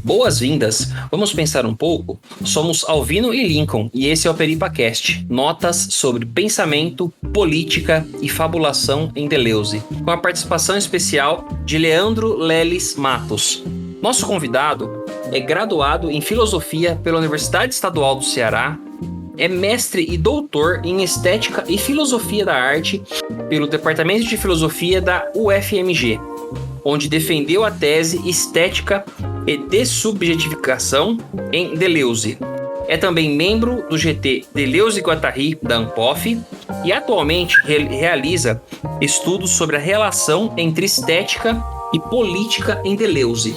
Boas-vindas! Vamos pensar um pouco? Somos Alvino e Lincoln e esse é o PeripaCast, notas sobre pensamento, política e fabulação em Deleuze, com a participação especial de Leandro Leles Matos. Nosso convidado é graduado em Filosofia pela Universidade Estadual do Ceará, é mestre e doutor em Estética e Filosofia da Arte pelo Departamento de Filosofia da UFMG, onde defendeu a tese Estética e Dessubjetificação em Deleuze. É também membro do GT Deleuze e Guattari da ANPOF e atualmente realiza estudos sobre a relação entre estética e política em Deleuze.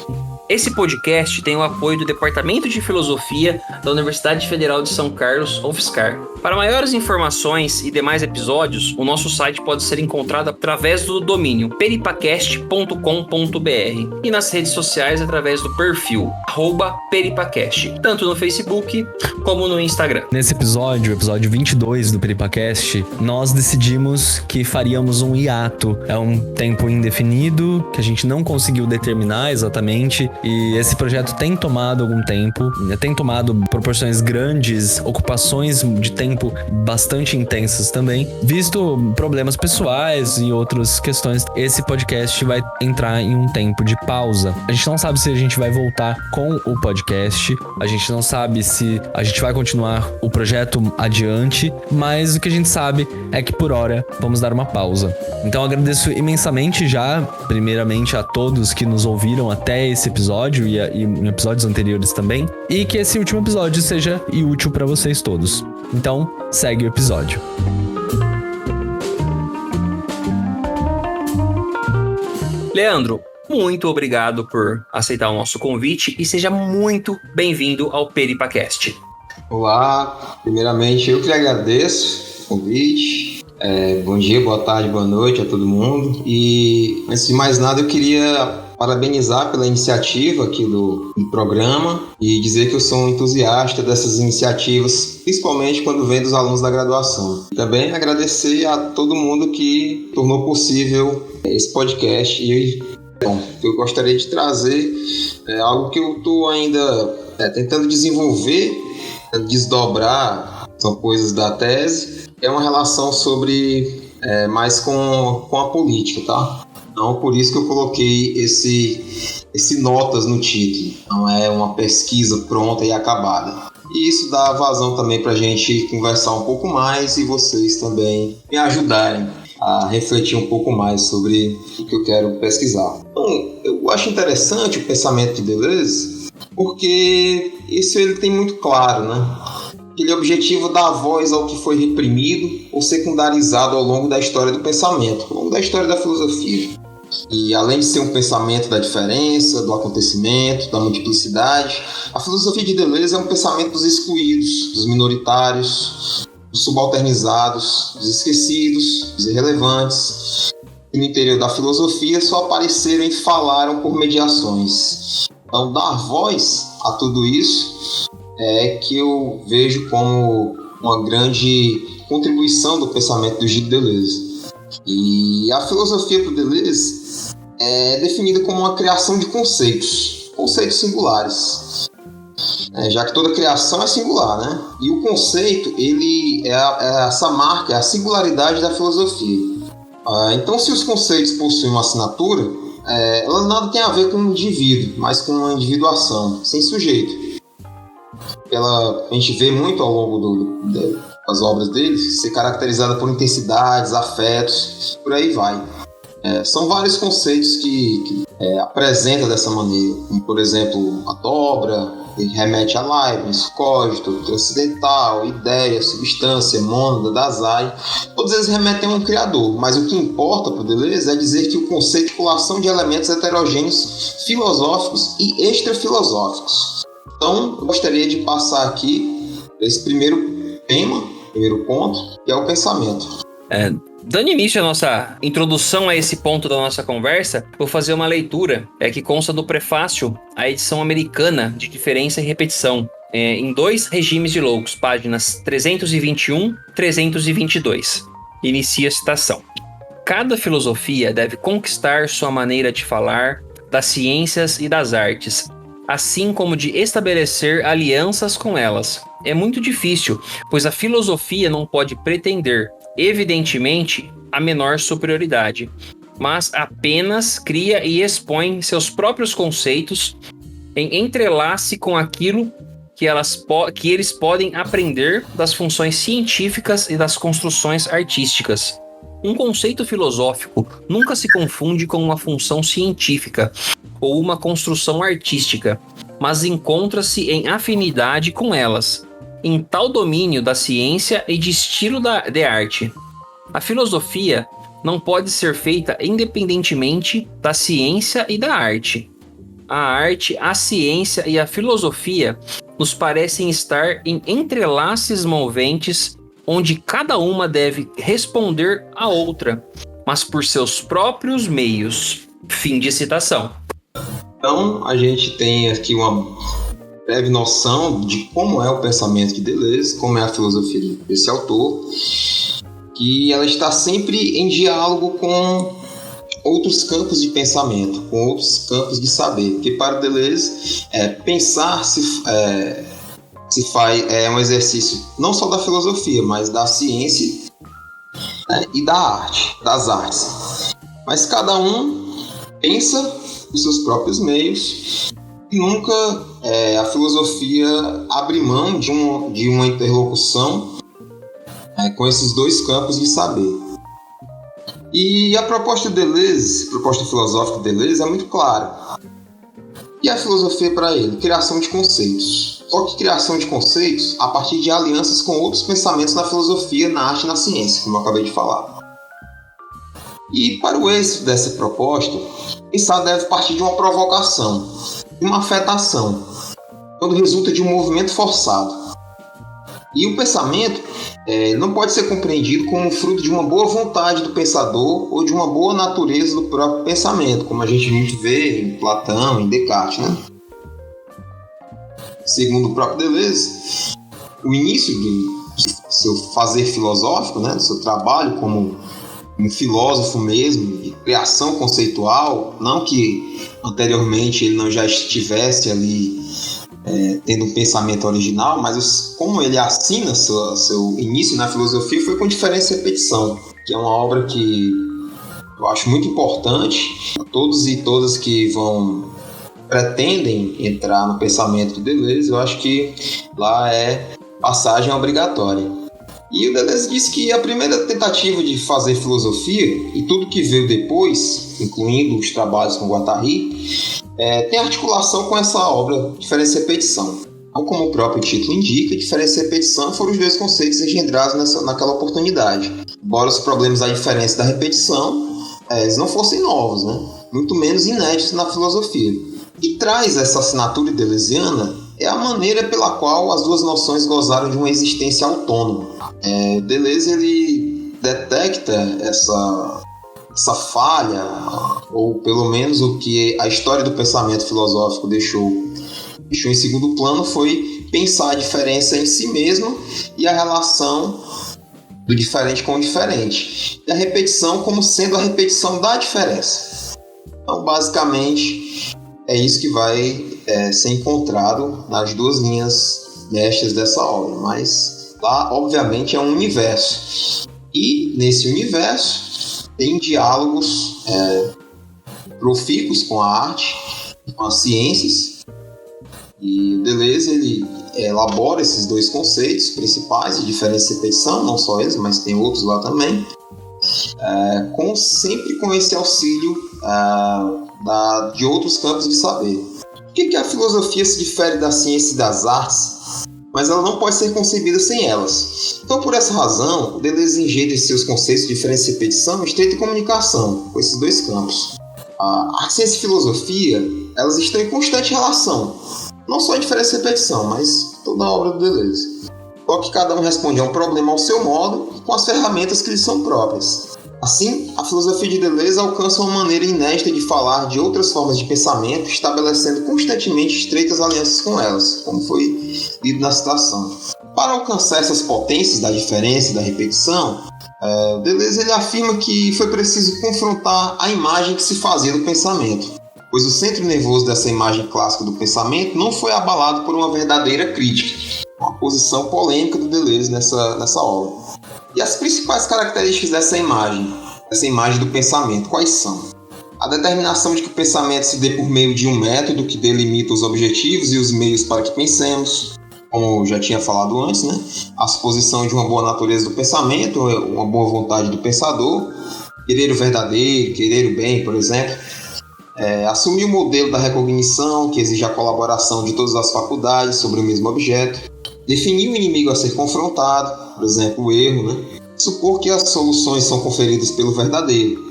Esse podcast tem o apoio do Departamento de Filosofia da Universidade Federal de São Carlos, UFSCar. Para maiores informações e demais episódios, o nosso site pode ser encontrado através do domínio peripacast.com.br e nas redes sociais através do perfil @peripacast, tanto no Facebook como no Instagram. Nesse episódio, o episódio 22 do PeripaCast, nós decidimos que faríamos um hiato. É um tempo indefinido, que a gente não conseguiu determinar exatamente, e esse projeto tem tomado algum tempo, tem tomado proporções grandes, ocupações de tempo bastante intensas também. Visto problemas pessoais e outras questões, esse podcast vai entrar em um tempo de pausa. A gente não sabe se a gente vai voltar com o podcast, a gente não sabe se a gente vai continuar o projeto adiante, mas o que a gente sabe é que por hora vamos dar uma pausa. Então agradeço imensamente já, primeiramente a todos que nos ouviram até esse episódio e em episódios anteriores também, e que esse último episódio seja útil para vocês todos. Então, segue o episódio. Leandro, muito obrigado por aceitar o nosso convite e seja muito bem-vindo ao PeripaCast. Olá, primeiramente eu que agradeço o convite. Bom dia, boa tarde, boa noite a todo mundo. E antes de mais nada eu queria parabenizar pela iniciativa aqui do programa e dizer que eu sou um entusiasta dessas iniciativas, principalmente quando vem dos alunos da graduação. Também agradecer a todo mundo que tornou possível esse podcast. E bom, eu gostaria de trazer algo que eu estou ainda tentando desenvolver, desdobrar, são coisas da tese, é uma relação sobre mais com a política, tá? Então, por isso que eu coloquei esse notas no título. Não é uma pesquisa pronta e acabada. E isso dá vazão também para a gente conversar um pouco mais e vocês também me ajudarem a refletir um pouco mais sobre o que eu quero pesquisar. Então, eu acho interessante o pensamento de Deleuze, porque isso ele tem muito claro, né? Ele é objetivo dar voz ao que foi reprimido ou secundarizado ao longo da história do pensamento, ao longo da história da filosofia. E além de ser um pensamento da diferença, do acontecimento, da multiplicidade, a filosofia de Deleuze é um pensamento dos excluídos, dos minoritários, dos subalternizados, dos esquecidos, dos irrelevantes. E no interior da filosofia só apareceram e falaram por mediações. Então, dar voz a tudo isso é que eu vejo como uma grande contribuição do pensamento do Gilles Deleuze. E a filosofia do Deleuze é definida como uma criação de conceitos singulares, já que toda criação é singular, né? E o conceito, ele é essa marca, é a singularidade da filosofia. Então, se os conceitos possuem uma assinatura, ela nada tem a ver com o indivíduo, mas com uma individuação, sem sujeito. A gente vê muito ao longo das obras dele ser caracterizada por intensidades, afetos, por aí vai. São vários conceitos que apresenta dessa maneira, como por exemplo a dobra, que remete a Leibniz, cogito, transcendental, ideia, substância, mônada, Dasein. Todos eles remetem a um criador, mas o que importa para o Deleuze é dizer que o conceito é colação de elementos heterogêneos filosóficos e extrafilosóficos. Então, eu gostaria de passar aqui esse primeiro tema, primeiro ponto, que é o pensamento. Dando início à nossa introdução a esse ponto da nossa conversa, vou fazer uma leitura que consta do prefácio à edição americana de Diferença e Repetição, em 2 Regimes de Loucos, páginas 321 e 322. Inicia a citação. Cada filosofia deve conquistar sua maneira de falar das ciências e das artes, assim como de estabelecer alianças com elas. É muito difícil, pois a filosofia não pode pretender, evidentemente, a menor superioridade, mas apenas cria e expõe seus próprios conceitos em entrelace com aquilo que eles podem aprender das funções científicas e das construções artísticas. Um conceito filosófico nunca se confunde com uma função científica ou uma construção artística, mas encontra-se em afinidade com elas, em tal domínio da ciência e de estilo de arte. A filosofia não pode ser feita independentemente da ciência e da arte. A arte, a ciência e a filosofia nos parecem estar em entrelaces moventes onde cada uma deve responder à outra, mas por seus próprios meios. Fim de citação. Então, a gente tem aqui uma breve noção de como é o pensamento de Deleuze, como é a filosofia desse autor, que ela está sempre em diálogo com outros campos de pensamento, com outros campos de saber. Porque para Deleuze, pensar se faz um exercício não só da filosofia, mas da ciência, né, e da arte, das artes. Mas cada um pensa os seus próprios meios e nunca a filosofia abre mão de uma interlocução com esses dois campos de saber. E a proposta de Deleuze, a proposta filosófica de Deleuze é muito clara. E a filosofia para ele? Criação de conceitos. Só que criação de conceitos a partir de alianças com outros pensamentos na filosofia, na arte e na ciência, como eu acabei de falar. E para o êxito dessa proposta, pensar deve partir de uma provocação, de uma afetação, quando resulta de um movimento forçado. E o pensamento não pode ser compreendido como fruto de uma boa vontade do pensador ou de uma boa natureza do próprio pensamento, como a gente muito vê em Platão, em Descartes, né? Segundo o próprio Deleuze, o início do seu fazer filosófico, né, do seu trabalho como um filósofo mesmo, de criação conceitual, não que anteriormente ele não já estivesse ali tendo um pensamento original, mas como ele assina seu início na filosofia foi com Diferença e Repetição, que é uma obra que eu acho muito importante a todos e todas que pretendem entrar no pensamento de Deleuze. Eu acho que lá é passagem obrigatória. E o Deleuze disse que a primeira tentativa de fazer filosofia e tudo que veio depois, incluindo os trabalhos com Guattari, tem articulação com essa obra Diferença e Repetição. Então, como o próprio título indica, Diferença e Repetição foram os dois conceitos engendrados naquela oportunidade. Embora os problemas da diferença e da repetição eles não fossem novos, né? Muito menos inéditos na filosofia. E traz essa assinatura deleuziana é a maneira pela qual as duas noções gozaram de uma existência autônoma. Deleuze ele detecta essa falha, ou pelo menos o que a história do pensamento filosófico deixou em segundo plano foi pensar a diferença em si mesmo e a relação do diferente com o diferente. E a repetição como sendo a repetição da diferença. Então, basicamente, é isso que vai ser encontrado nas duas linhas mestras dessa obra. Mas lá, obviamente, é um universo. E, nesse universo, tem diálogos profícuos com a arte, com as ciências. E o Deleuze ele elabora esses dois conceitos principais de diferença e repetição, não só eles, mas tem outros lá também, sempre com esse auxílio de outros campos de saber. Por que a filosofia se difere da ciência e das artes, mas ela não pode ser concebida sem elas? Então, por essa razão, o Deleuze engenha seus conceitos de diferença e repetição em estreita comunicação com esses dois campos. A ciência e filosofia elas estão em constante relação, não só em diferença e repetição, mas toda a obra do Deleuze. Só que cada um responde a um problema ao seu modo, com as ferramentas que lhe são próprias. Assim, a filosofia de Deleuze alcança uma maneira inédita de falar de outras formas de pensamento, estabelecendo constantemente estreitas alianças com elas, como foi lido na citação. Para alcançar essas potências da diferença e da repetição, Deleuze ele afirma que foi preciso confrontar a imagem que se fazia do pensamento. pois o centro nervoso dessa imagem clássica do pensamento não foi abalado por uma verdadeira crítica, uma posição polêmica do Deleuze nessa obra. E as principais características dessa imagem do pensamento, quais são? A determinação de que o pensamento se dê por meio de um método que delimita os objetivos e os meios para que pensemos, como eu já tinha falado antes, né? A suposição de uma boa natureza do pensamento, uma boa vontade do pensador, querer o verdadeiro, querer o bem, por exemplo. Assumir o modelo da recognição, que exige a colaboração de todas as faculdades sobre o mesmo objeto. Definir o inimigo a ser confrontado, por exemplo, o erro, né? Supor que as soluções são conferidas pelo verdadeiro.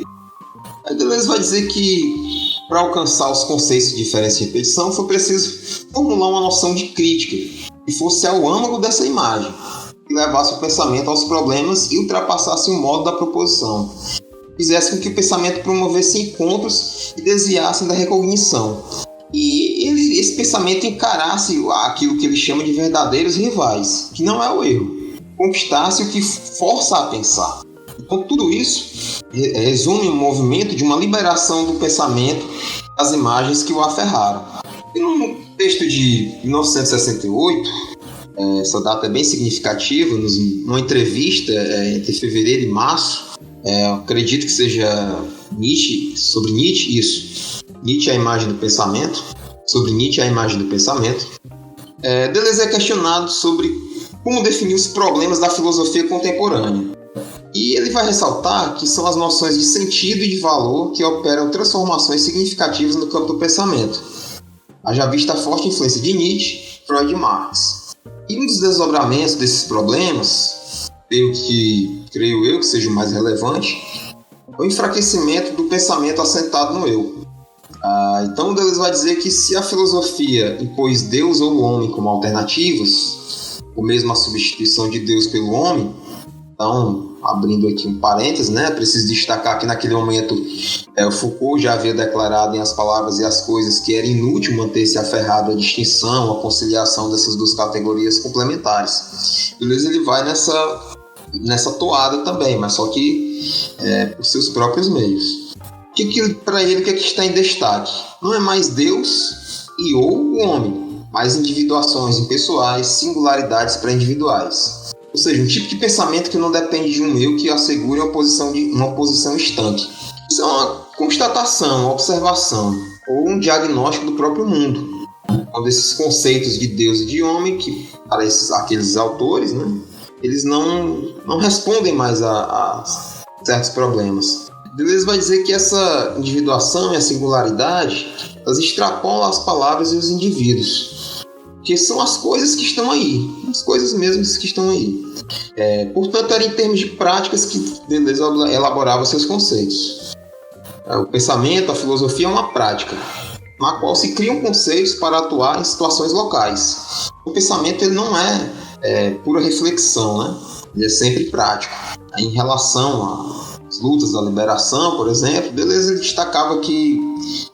A Deleuze vai dizer que, para alcançar os conceitos de diferença e repetição, foi preciso formular uma noção de crítica, que fosse ao âmago dessa imagem, que levasse o pensamento aos problemas e ultrapassasse o modo da proposição. Fizesse com que o pensamento promovesse encontros e desviasse da recognição. E esse pensamento encarasse aquilo que ele chama de verdadeiros rivais, que não é o erro. Conquistasse o que força a pensar. Então, tudo isso resume um movimento de uma liberação do pensamento das imagens que o aferraram. E num texto de 1968, essa data é bem significativa, numa entrevista entre fevereiro e março, acredito que seja Nietzsche, sobre Nietzsche, isso. Nietzsche é a imagem do pensamento. Sobre Nietzsche é a imagem do pensamento. Deleuze é questionado sobre como definir os problemas da filosofia contemporânea. E ele vai ressaltar que são as noções de sentido e de valor que operam transformações significativas no campo do pensamento. Haja vista a forte influência de Nietzsche, Freud e Marx. E um dos desdobramentos desses problemas, creio eu que seja o mais relevante, é o enfraquecimento do pensamento assentado no eu. Então Deleuze vai dizer que se a filosofia impôs Deus ou o homem como alternativas, ou mesmo a substituição de Deus pelo homem, então, abrindo aqui um parênteses, né, preciso destacar que naquele momento o Foucault já havia declarado em As Palavras e as Coisas que era inútil manter-se aferrado à distinção, à conciliação dessas duas categorias complementares. Deleuze ele vai nessa toada também, mas só que por seus próprios meios. Para ele, o que está em destaque? Não é mais Deus ou o homem, mas individuações impessoais, singularidades pré-individuais. Ou seja, um tipo de pensamento que não depende de um eu que assegure uma posição estanque. Isso é uma constatação, uma observação, ou um diagnóstico do próprio mundo. Quando esses conceitos de Deus e de homem, que para aqueles autores, né, eles não respondem mais a certos problemas. Deleuze vai dizer que essa individuação e a singularidade, elas extrapolam as palavras e os indivíduos. Que são as coisas que estão aí, as coisas mesmas que estão aí. Portanto, era em termos de práticas que Deleuze elaborava seus conceitos. O pensamento, a filosofia é uma prática, na qual se criam conceitos para atuar em situações locais. O pensamento ele não é pura reflexão, né? Ele é sempre prático. Em relação às lutas da liberação, por exemplo, Deleuze destacava que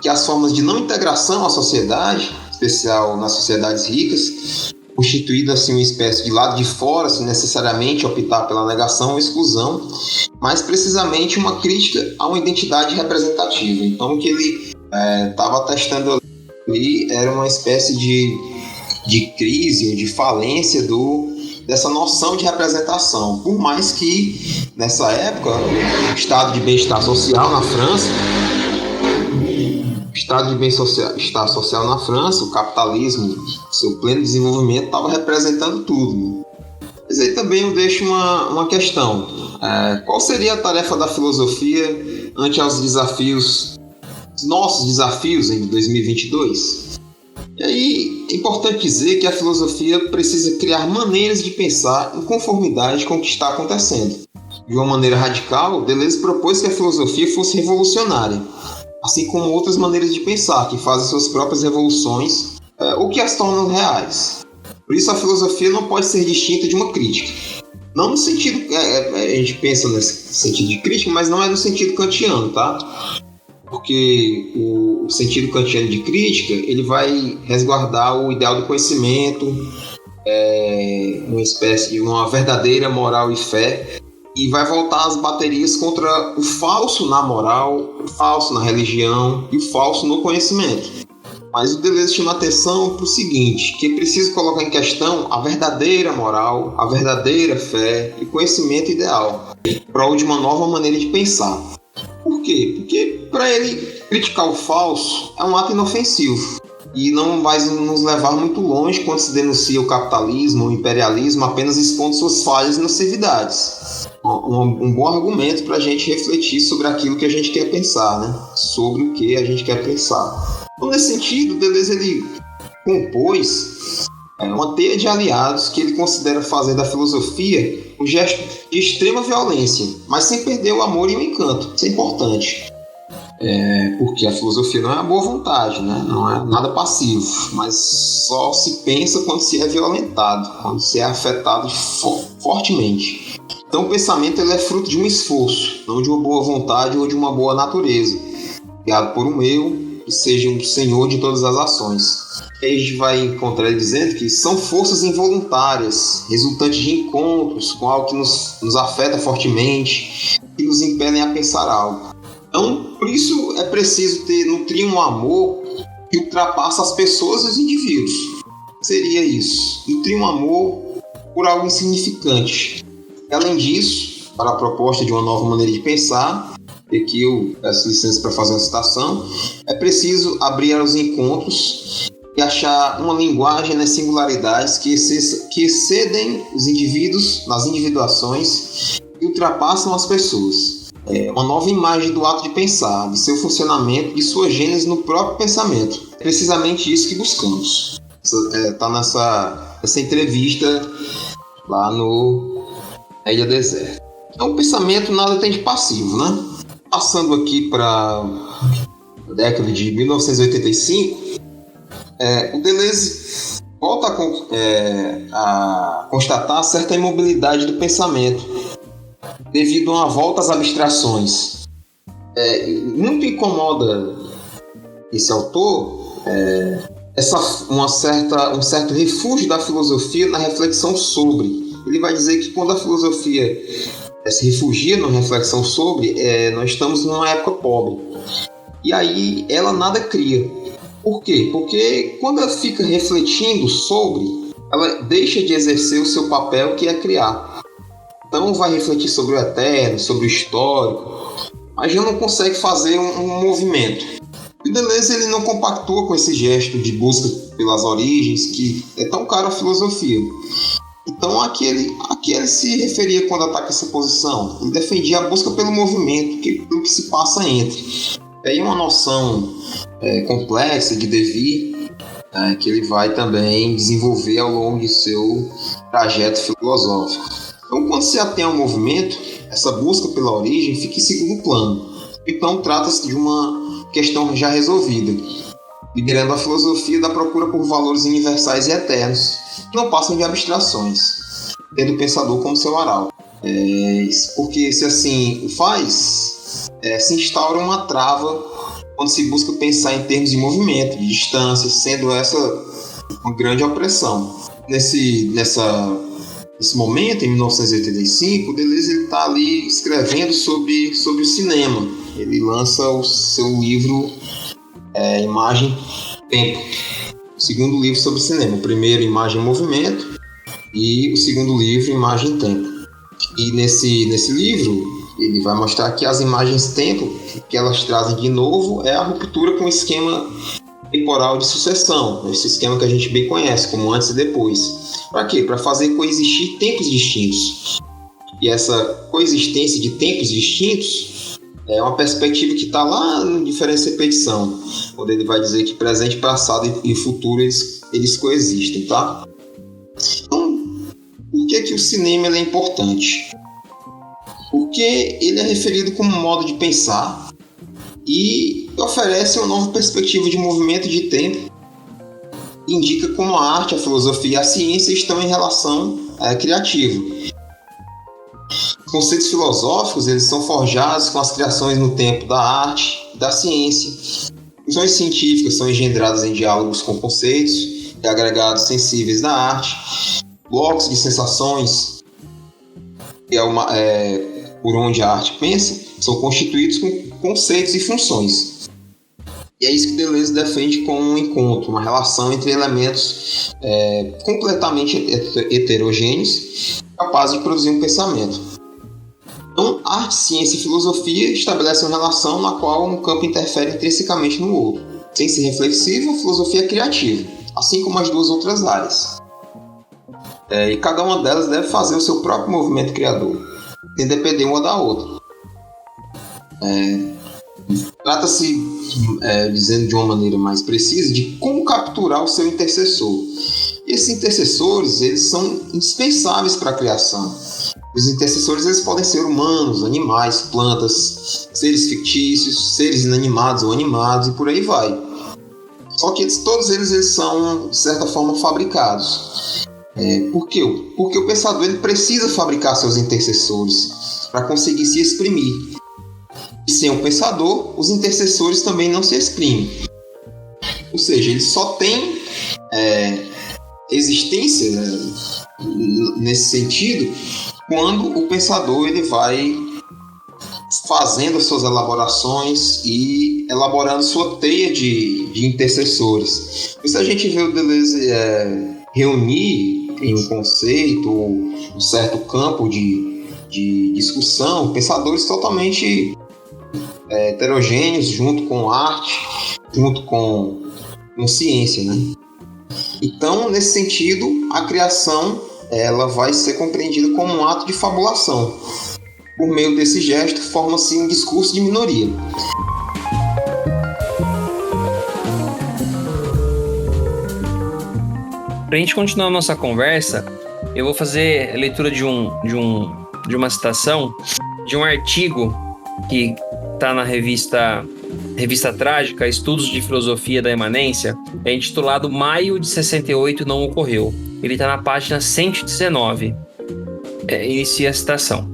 as formas de não integração à sociedade, especial nas sociedades ricas, constituído assim uma espécie de lado de fora, sem necessariamente optar pela negação ou exclusão, mas precisamente uma crítica a uma identidade representativa. Então o que ele estava atestando ali era uma espécie de crise ou de falência dessa noção de representação, por mais que nessa época o estado de bem-estar social na França, o capitalismo, seu pleno desenvolvimento, estava representando tudo. Né? Mas aí também eu deixo uma questão. Qual seria a tarefa da filosofia ante aos nossos desafios em 2022? E aí é importante dizer que a filosofia precisa criar maneiras de pensar em conformidade com o que está acontecendo. De uma maneira radical, Deleuze propôs que a filosofia fosse revolucionária, assim como outras maneiras de pensar, que fazem suas próprias revoluções ou que as tornam reais. Por isso, a filosofia não pode ser distinta de uma crítica. Não no sentido... a gente pensa nesse sentido de crítica, mas não é no sentido kantiano, tá? Porque o sentido kantiano de crítica, ele vai resguardar o ideal do conhecimento, uma espécie de uma verdadeira moral e fé, e vai voltar as baterias contra o falso na moral, o falso na religião e o falso no conhecimento. Mas o Deleuze chama atenção para o seguinte, que é preciso colocar em questão a verdadeira moral, a verdadeira fé e o conhecimento ideal, em prol de uma nova maneira de pensar. Por quê? Porque para ele criticar o falso é um ato inofensivo e não vai nos levar muito longe quando se denuncia o capitalismo, o imperialismo, apenas expondo suas falhas e nocividades. Um bom argumento para a gente refletir sobre aquilo que a gente quer pensar, né? Sobre o que a gente quer pensar. Então, nesse sentido, Deleuze ele compôs uma teia de aliados que ele considera fazer da filosofia um gesto de extrema violência, mas sem perder o amor e o encanto. Isso é importante. Porque a filosofia não é a boa vontade, né? Não é nada passivo, mas só se pensa quando se é violentado, quando se é afetado fortemente. Então o pensamento ele é fruto de um esforço, não de uma boa vontade ou de uma boa natureza, criado por um eu que seja um senhor de todas as ações. E aí a gente vai encontrar ele dizendo que são forças involuntárias, resultantes de encontros com algo que nos afeta fortemente, que nos impelem a pensar algo. Então, por isso é preciso nutrir um amor que ultrapassa as pessoas e os indivíduos. Seria isso, nutrir um amor por algo insignificante. Além disso, para a proposta de uma nova maneira de pensar, e aqui eu peço licença para fazer uma citação, é preciso abrir os encontros e achar uma linguagem nas singularidades que excedem os indivíduos nas individuações e ultrapassam as pessoas. Uma nova imagem do ato de pensar, de seu funcionamento, de sua gênese no próprio pensamento. É precisamente isso que buscamos. Está nessa entrevista lá na Ilha Deserta. Então, o pensamento nada tem de passivo, né? Passando aqui para a década de 1985, o Deleuze volta a constatar certa imobilidade do pensamento, devido a uma volta às abstrações. Muito incomoda esse autor um certo refúgio da filosofia na reflexão sobre. Ele vai dizer que quando a filosofia se refugia na reflexão sobre, nós estamos numa época pobre. E aí ela nada cria. Por quê? Porque quando ela fica refletindo sobre, ela deixa de exercer o seu papel, que é criar. Então vai refletir sobre o eterno, sobre o histórico, mas já não consegue fazer um movimento. E o Deleuze ele não compactua com esse gesto de busca pelas origens que é tão caro à filosofia. Então a que ele se referia quando ataca essa posição? Ele defendia a busca pelo movimento, pelo que se passa entre. Tem uma noção complexa de devir, que ele vai também desenvolver ao longo de seu trajeto filosófico. Então, quando se atém ao movimento, essa busca pela origem fica em segundo plano. Então, trata-se de uma questão já resolvida, liberando a filosofia da procura por valores universais e eternos, que não passam de abstrações, tendo o pensador como seu aral. Porque, se assim o faz, se instaura uma trava quando se busca pensar em termos de movimento, de distância, sendo essa uma grande opressão. Nesse momento, em 1985, o Deleuze está ali escrevendo sobre o cinema. Ele lança o seu livro Imagem Tempo, o segundo livro sobre cinema. O primeiro, Imagem e Movimento, e o segundo livro, Imagem e Tempo. E nesse livro, ele vai mostrar que as imagens tempo que elas trazem de novo é a ruptura com o esquema temporal de sucessão, esse esquema que a gente bem conhece, como antes e depois. Para quê? Para fazer coexistir tempos distintos. E essa coexistência de tempos distintos é uma perspectiva que está lá no Diferença e Repetição, onde ele vai dizer que presente, passado e futuro eles coexistem, tá? Então, por que o cinema é importante? Porque ele é referido como um modo de pensar e oferece uma nova perspectiva de movimento de tempo, indica como a arte, a filosofia e a ciência estão em relação criativa. Os conceitos filosóficos eles são forjados com as criações no tempo da arte e da ciência. Funções científicas são engendradas em diálogos com conceitos e agregados sensíveis da arte. Blocos de sensações que por onde a arte pensa, são constituídos com conceitos e funções. E é isso que Deleuze defende como um encontro, uma relação entre elementos completamente heterogêneos, capazes de produzir um pensamento. Então, arte, ciência e filosofia estabelecem uma relação na qual um campo interfere intrinsecamente no outro. Sem ser reflexiva, a filosofia é criativa, assim como as duas outras áreas. E cada uma delas deve fazer o seu próprio movimento criador, sem depender uma da outra. Trata-se, dizendo de uma maneira mais precisa, de como capturar o seu intercessor. E esses intercessores, eles são indispensáveis para a criação. Os intercessores, eles podem ser humanos, animais, plantas, seres fictícios, seres inanimados ou animados, e por aí vai. Só que todos eles são, de certa forma, fabricados. Por quê? Porque o pensador ele precisa fabricar seus intercessores para conseguir se exprimir. E sem o pensador, os intercessores também não se exprimem. Ou seja, ele só tem existência, nesse sentido, quando o pensador ele vai fazendo as suas elaborações e elaborando sua teia de intercessores. Por isso a gente vê o Deleuze reunir em um conceito, um certo campo de discussão, pensadores totalmente heterogêneos, junto com arte, junto com ciência, né? Então, nesse sentido, a criação ela vai ser compreendida como um ato de fabulação. Por meio desse gesto, forma-se um discurso de minoria. Para a gente continuar a nossa conversa, eu vou fazer a leitura de uma citação de um artigo que está na revista Trágica, Estudos de Filosofia da Imanência, é intitulado Maio de 68 não ocorreu. Ele está na página 119. Inicia a citação.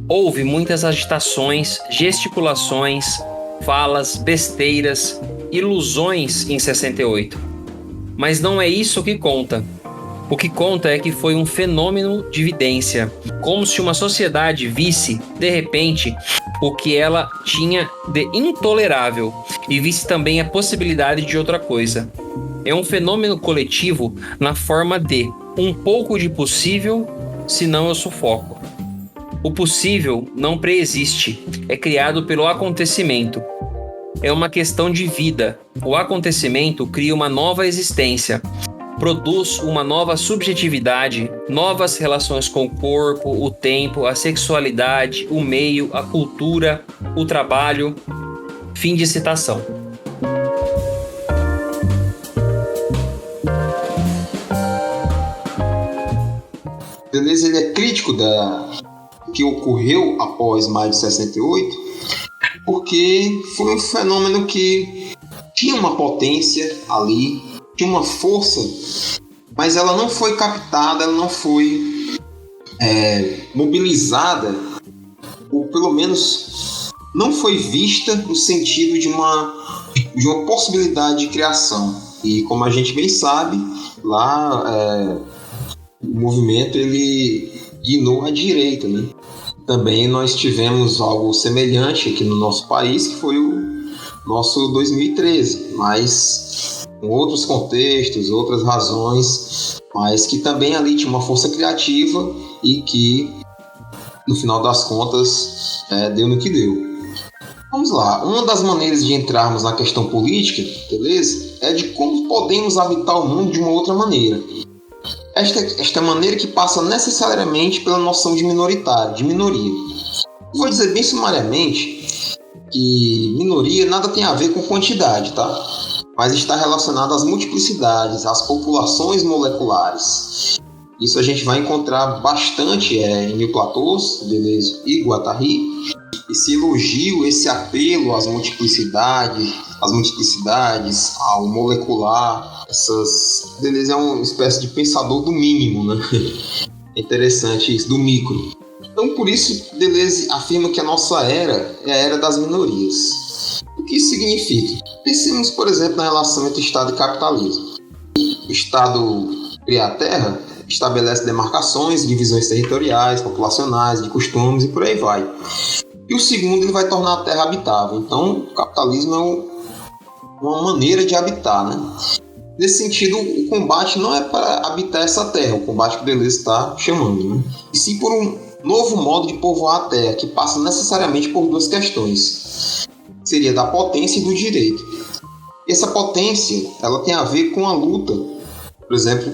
Houve muitas agitações, gesticulações, falas, besteiras, ilusões em 68. Mas não é isso que conta. O que conta é que foi um fenômeno de vidência, como se uma sociedade visse, de repente, o que ela tinha de intolerável e visse também a possibilidade de outra coisa. É um fenômeno coletivo na forma de um pouco de possível, senão eu sufoco. O possível não preexiste, é criado pelo acontecimento. É uma questão de vida. O acontecimento cria uma nova existência, produz uma nova subjetividade, novas relações com o corpo, o tempo, a sexualidade, o meio, a cultura, o trabalho. Fim de citação. Deleuze ele é crítico do que ocorreu após maio de 68, porque foi um fenômeno que tinha uma potência ali, tinha uma força, mas ela não foi captada, ela não foi mobilizada, ou pelo menos não foi vista no sentido de uma possibilidade de criação. E como a gente bem sabe, lá o movimento ele guinou à direita, né? Também nós tivemos algo semelhante aqui no nosso país, que foi o nosso 2013, mas com outros contextos, outras razões, mas que também ali tinha uma força criativa e que, no final das contas, deu no que deu. Vamos lá, uma das maneiras de entrarmos na questão política, beleza? É de como podemos habitar o mundo de uma outra maneira. Esta maneira que passa necessariamente pela noção de minoritário, de minoria. Vou dizer bem sumariamente que minoria nada tem a ver com quantidade, tá? Mas está relacionado às multiplicidades, às populações moleculares. Isso a gente vai encontrar bastante em Neil Platôs, Deleuze e Guattari. Esse elogio, esse apelo às multiplicidades, ao molecular. Deleuze é uma espécie de pensador do mínimo, né? É interessante isso, do micro. Então, por isso, Deleuze afirma que a nossa era é a era das minorias. O que isso significa? Pensemos, por exemplo, na relação entre Estado e capitalismo. O Estado cria a terra, estabelece demarcações, divisões territoriais, populacionais, de costumes e por aí vai. E o segundo, ele vai tornar a Terra habitável. Então, o capitalismo é uma maneira de habitar, né? Nesse sentido, o combate não é para habitar essa terra, o combate que o Deleuze está chamando, né? E sim por um novo modo de povoar a terra, que passa necessariamente por duas questões. Seria da potência e do direito. Essa potência, ela tem a ver com a luta, por exemplo,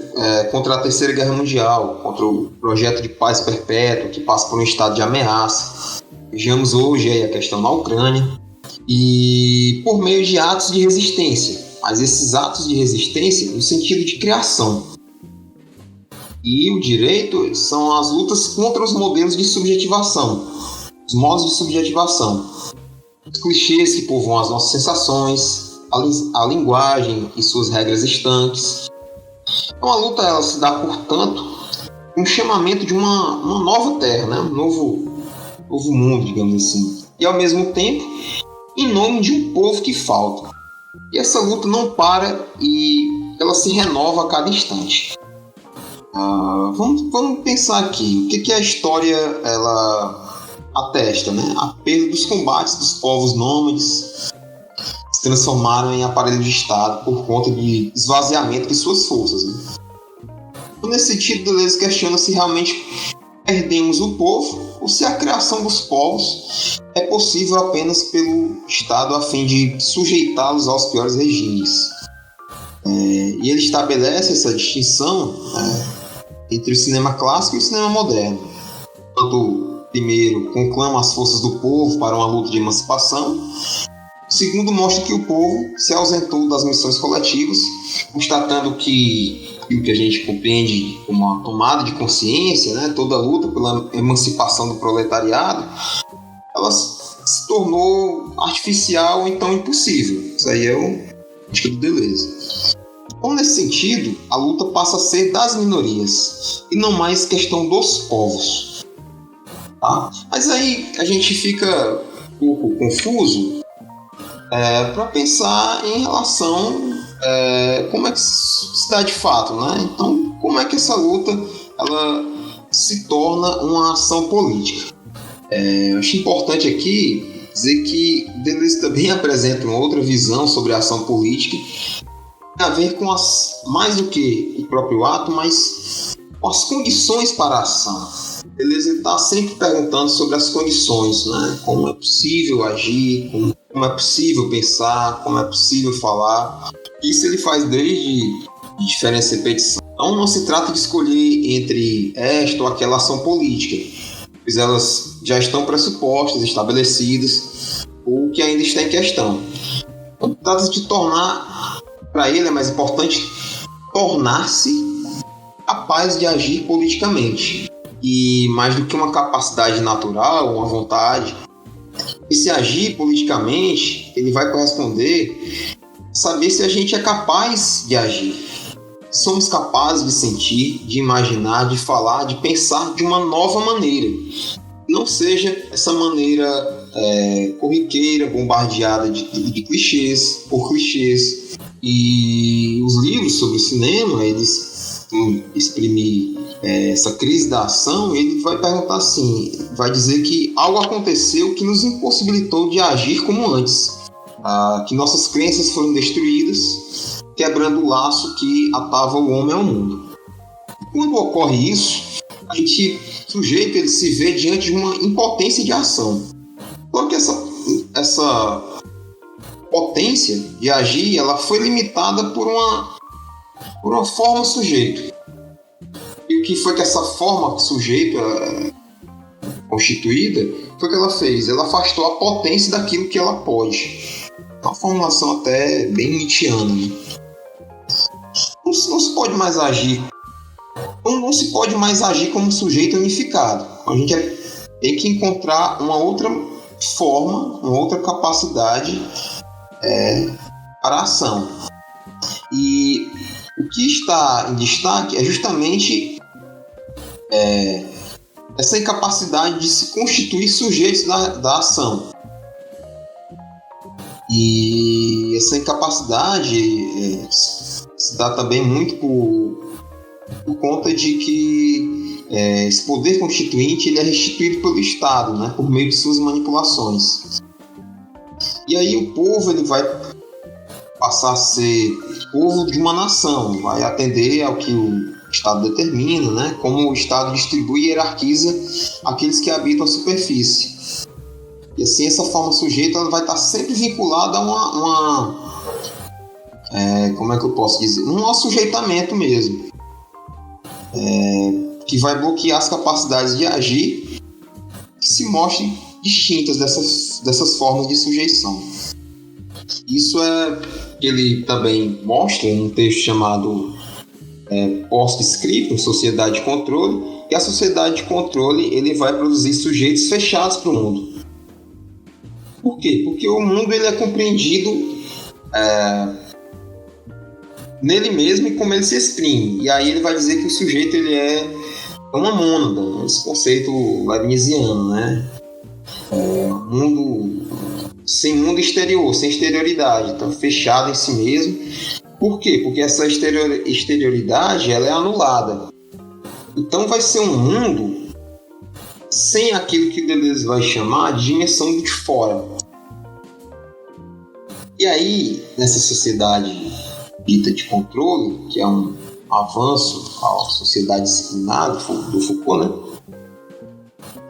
contra a Terceira Guerra Mundial, contra o projeto de paz perpétua, que passa por um estado de ameaça. Vejamos hoje aí a questão na Ucrânia. E por meio de atos de resistência. Mas esses atos de resistência no sentido de criação. E o direito são as lutas contra os modelos de subjetivação, os modos de subjetivação, os clichês que povoam as nossas sensações, a linguagem e suas regras estanques. Então a luta ela se dá, portanto, um chamamento de uma nova terra, né? Um novo mundo, digamos assim. E ao mesmo tempo, em nome de um povo que falta. E essa luta não para e ela se renova a cada instante. Vamos pensar aqui, o que a história ela atesta, né? A perda dos combates dos povos nômades se transformaram em aparelho de Estado por conta de esvaziamento de suas forças, né? Então, nesse sentido, Deleuze questiona se realmente perdemos o povo ou se a criação dos povos é possível apenas pelo Estado a fim de sujeitá-los aos piores regimes. E ele estabelece essa distinção entre o cinema clássico e o cinema moderno. Enquanto o primeiro conclama as forças do povo para uma luta de emancipação, o segundo mostra que o povo se ausentou das missões coletivas, constatando que o que a gente compreende como uma tomada de consciência, né, toda a luta pela emancipação do proletariado, ela se tornou artificial ou então impossível. Isso aí é o acho do Deleuze. Então, nesse sentido, a luta passa a ser das minorias e não mais questão dos povos. Tá? Mas aí a gente fica um pouco confuso para pensar em relação como é que se dá de fato, né? Então, como é que essa luta ela se torna uma ação política? Eu acho importante aqui dizer que Deleuze também apresenta uma outra visão sobre a ação política, tem a ver com mais do que o próprio ato, mas com as condições para a ação. Deleuze está sempre perguntando sobre as condições, né? Como é possível agir, como é possível pensar, como é possível falar. Isso ele faz desde diferentes repetições. Então não se trata de escolher entre esta ou aquela ação política, pois elas já estão pressupostas, estabelecidas, ou que ainda está em questão. Então trata-se de tornar, para ele é mais importante tornar-se capaz de agir politicamente. E mais do que uma capacidade natural, uma vontade, esse agir politicamente, ele vai corresponder a saber se a gente é capaz de agir. Somos capazes de sentir, de imaginar, de falar, de pensar de uma nova maneira. Não seja essa maneira corriqueira, bombardeada de clichês, por clichês. E os livros sobre o cinema, eles vão exprimir essa crise da ação. Ele vai perguntar assim, vai dizer que algo aconteceu que nos impossibilitou de agir como antes. Que nossas crenças foram destruídas, quebrando o laço que atava o homem ao mundo. Quando ocorre isso, a gente, sujeito, ele se vê diante de uma impotência de ação. Só que essa potência de agir, ela foi limitada por uma forma sujeito. E o que foi que essa forma sujeito constituída foi o que ela fez? Ela afastou a potência daquilo que ela pode. Uma formulação até bem nietzschiana, né? Não se pode mais agir. Não se pode mais agir como sujeito unificado. A gente tem que encontrar uma outra forma, uma outra capacidade para a ação. E o que está em destaque é justamente essa incapacidade de se constituir sujeitos da ação. E essa incapacidade se dá também muito por conta de que esse poder constituinte ele é restituído pelo Estado, né, por meio de suas manipulações. E aí o povo ele vai passar a ser povo de uma nação, vai atender ao que o Estado determina, né, como o Estado distribui e hierarquiza aqueles que habitam a superfície. E assim, essa forma sujeita ela vai estar sempre vinculada a como é que eu posso dizer? Um assujeitamento mesmo. Que vai bloquear as capacidades de agir que se mostrem distintas dessas formas de sujeição. Isso ele também mostra em um texto chamado Post-Scriptum, Sociedade de Controle, que a sociedade de controle ele vai produzir sujeitos fechados para o mundo. Por quê? Porque o mundo ele é compreendido nele mesmo e como ele se exprime. E aí ele vai dizer que o sujeito ele é uma mônada, esse conceito leibniziano, né? Sem mundo exterior, sem exterioridade, então fechado em si mesmo. Por quê? Porque essa exterioridade ela é anulada. Então vai ser um mundo sem aquilo que Deleuze vai chamar de dimensão de fora. E aí, nessa sociedade dita de controle, que é um avanço à sociedade disciplinada do Foucault, né?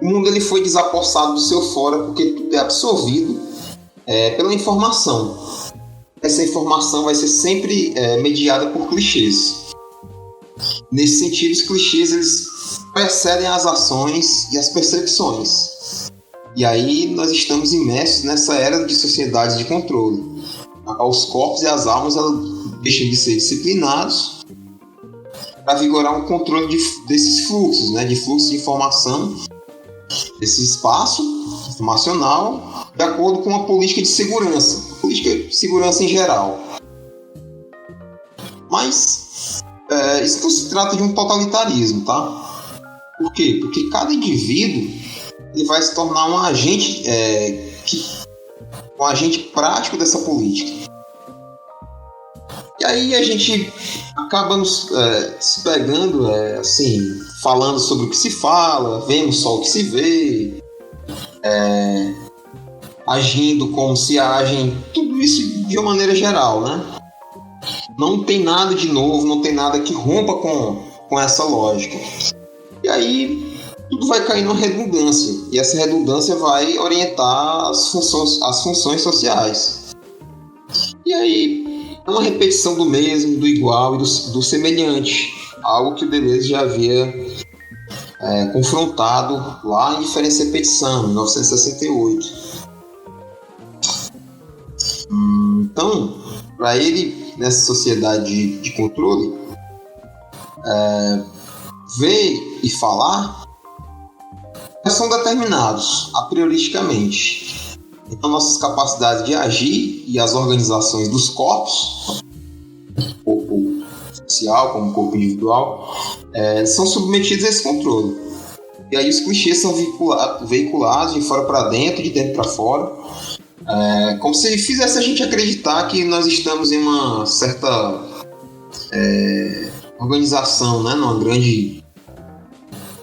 O mundo ele foi desapossado do seu fora porque tudo é absorvido pela informação. Essa informação vai ser sempre mediada por clichês. Nesse sentido, os clichês eles precedem as ações e as percepções. E aí nós estamos imersos nessa era de sociedades de controle. Os corpos e as almas elas deixam de ser disciplinados para vigorar um controle desses fluxos, né, de fluxo de informação, desse espaço informacional, de acordo com uma política de segurança em geral. Mas isso não se trata de um totalitarismo, tá? Por quê? Porque cada indivíduo ele vai se tornar um agente prático dessa política. E aí a gente acaba se pegando, falando sobre o que se fala, vemos só o que se vê, agindo como se agem, tudo isso de uma maneira geral, né? Não tem nada de novo, não tem nada que rompa com essa lógica. E aí tudo vai cair numa redundância, e essa redundância vai orientar as funções sociais. E aí é uma repetição do mesmo, do igual e do semelhante, algo que o Deleuze já havia confrontado lá em Diferença e Repetição, em 1968. Então, para ele, nessa sociedade de controle, ver e falar são determinados a prioristicamente. Então, nossas capacidades de agir e as organizações dos corpos, corpo social como corpo individual, são submetidos a esse controle. E aí os clichês são veiculados de fora para dentro, de dentro para fora, como se fizesse a gente acreditar que nós estamos em uma certa organização, né,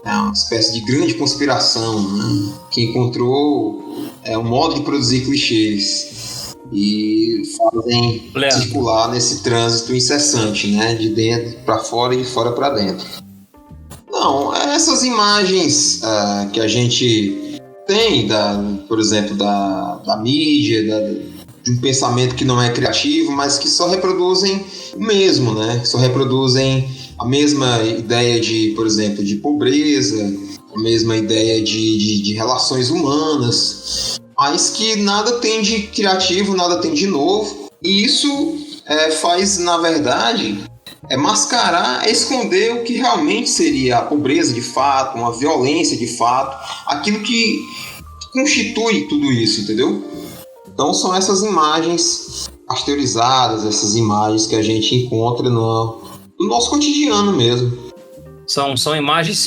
uma espécie de grande conspiração, né, que encontrou um modo de produzir clichês e fazem circular nesse trânsito incessante, né, de dentro para fora e de fora para dentro. Não, essas imagens que a gente tem, por exemplo, da mídia, de um pensamento que não é criativo, mas que só reproduzem o mesmo, né? Só reproduzem a mesma ideia de, por exemplo, de pobreza, a mesma ideia de relações humanas, mas que nada tem de criativo, nada tem de novo. E isso faz, na verdade, mascarar, esconder o que realmente seria a pobreza de fato, uma violência de fato, aquilo que constitui tudo isso, entendeu? Então são essas imagens pasteurizadas, essas imagens que a gente encontra no nosso cotidiano mesmo. São imagens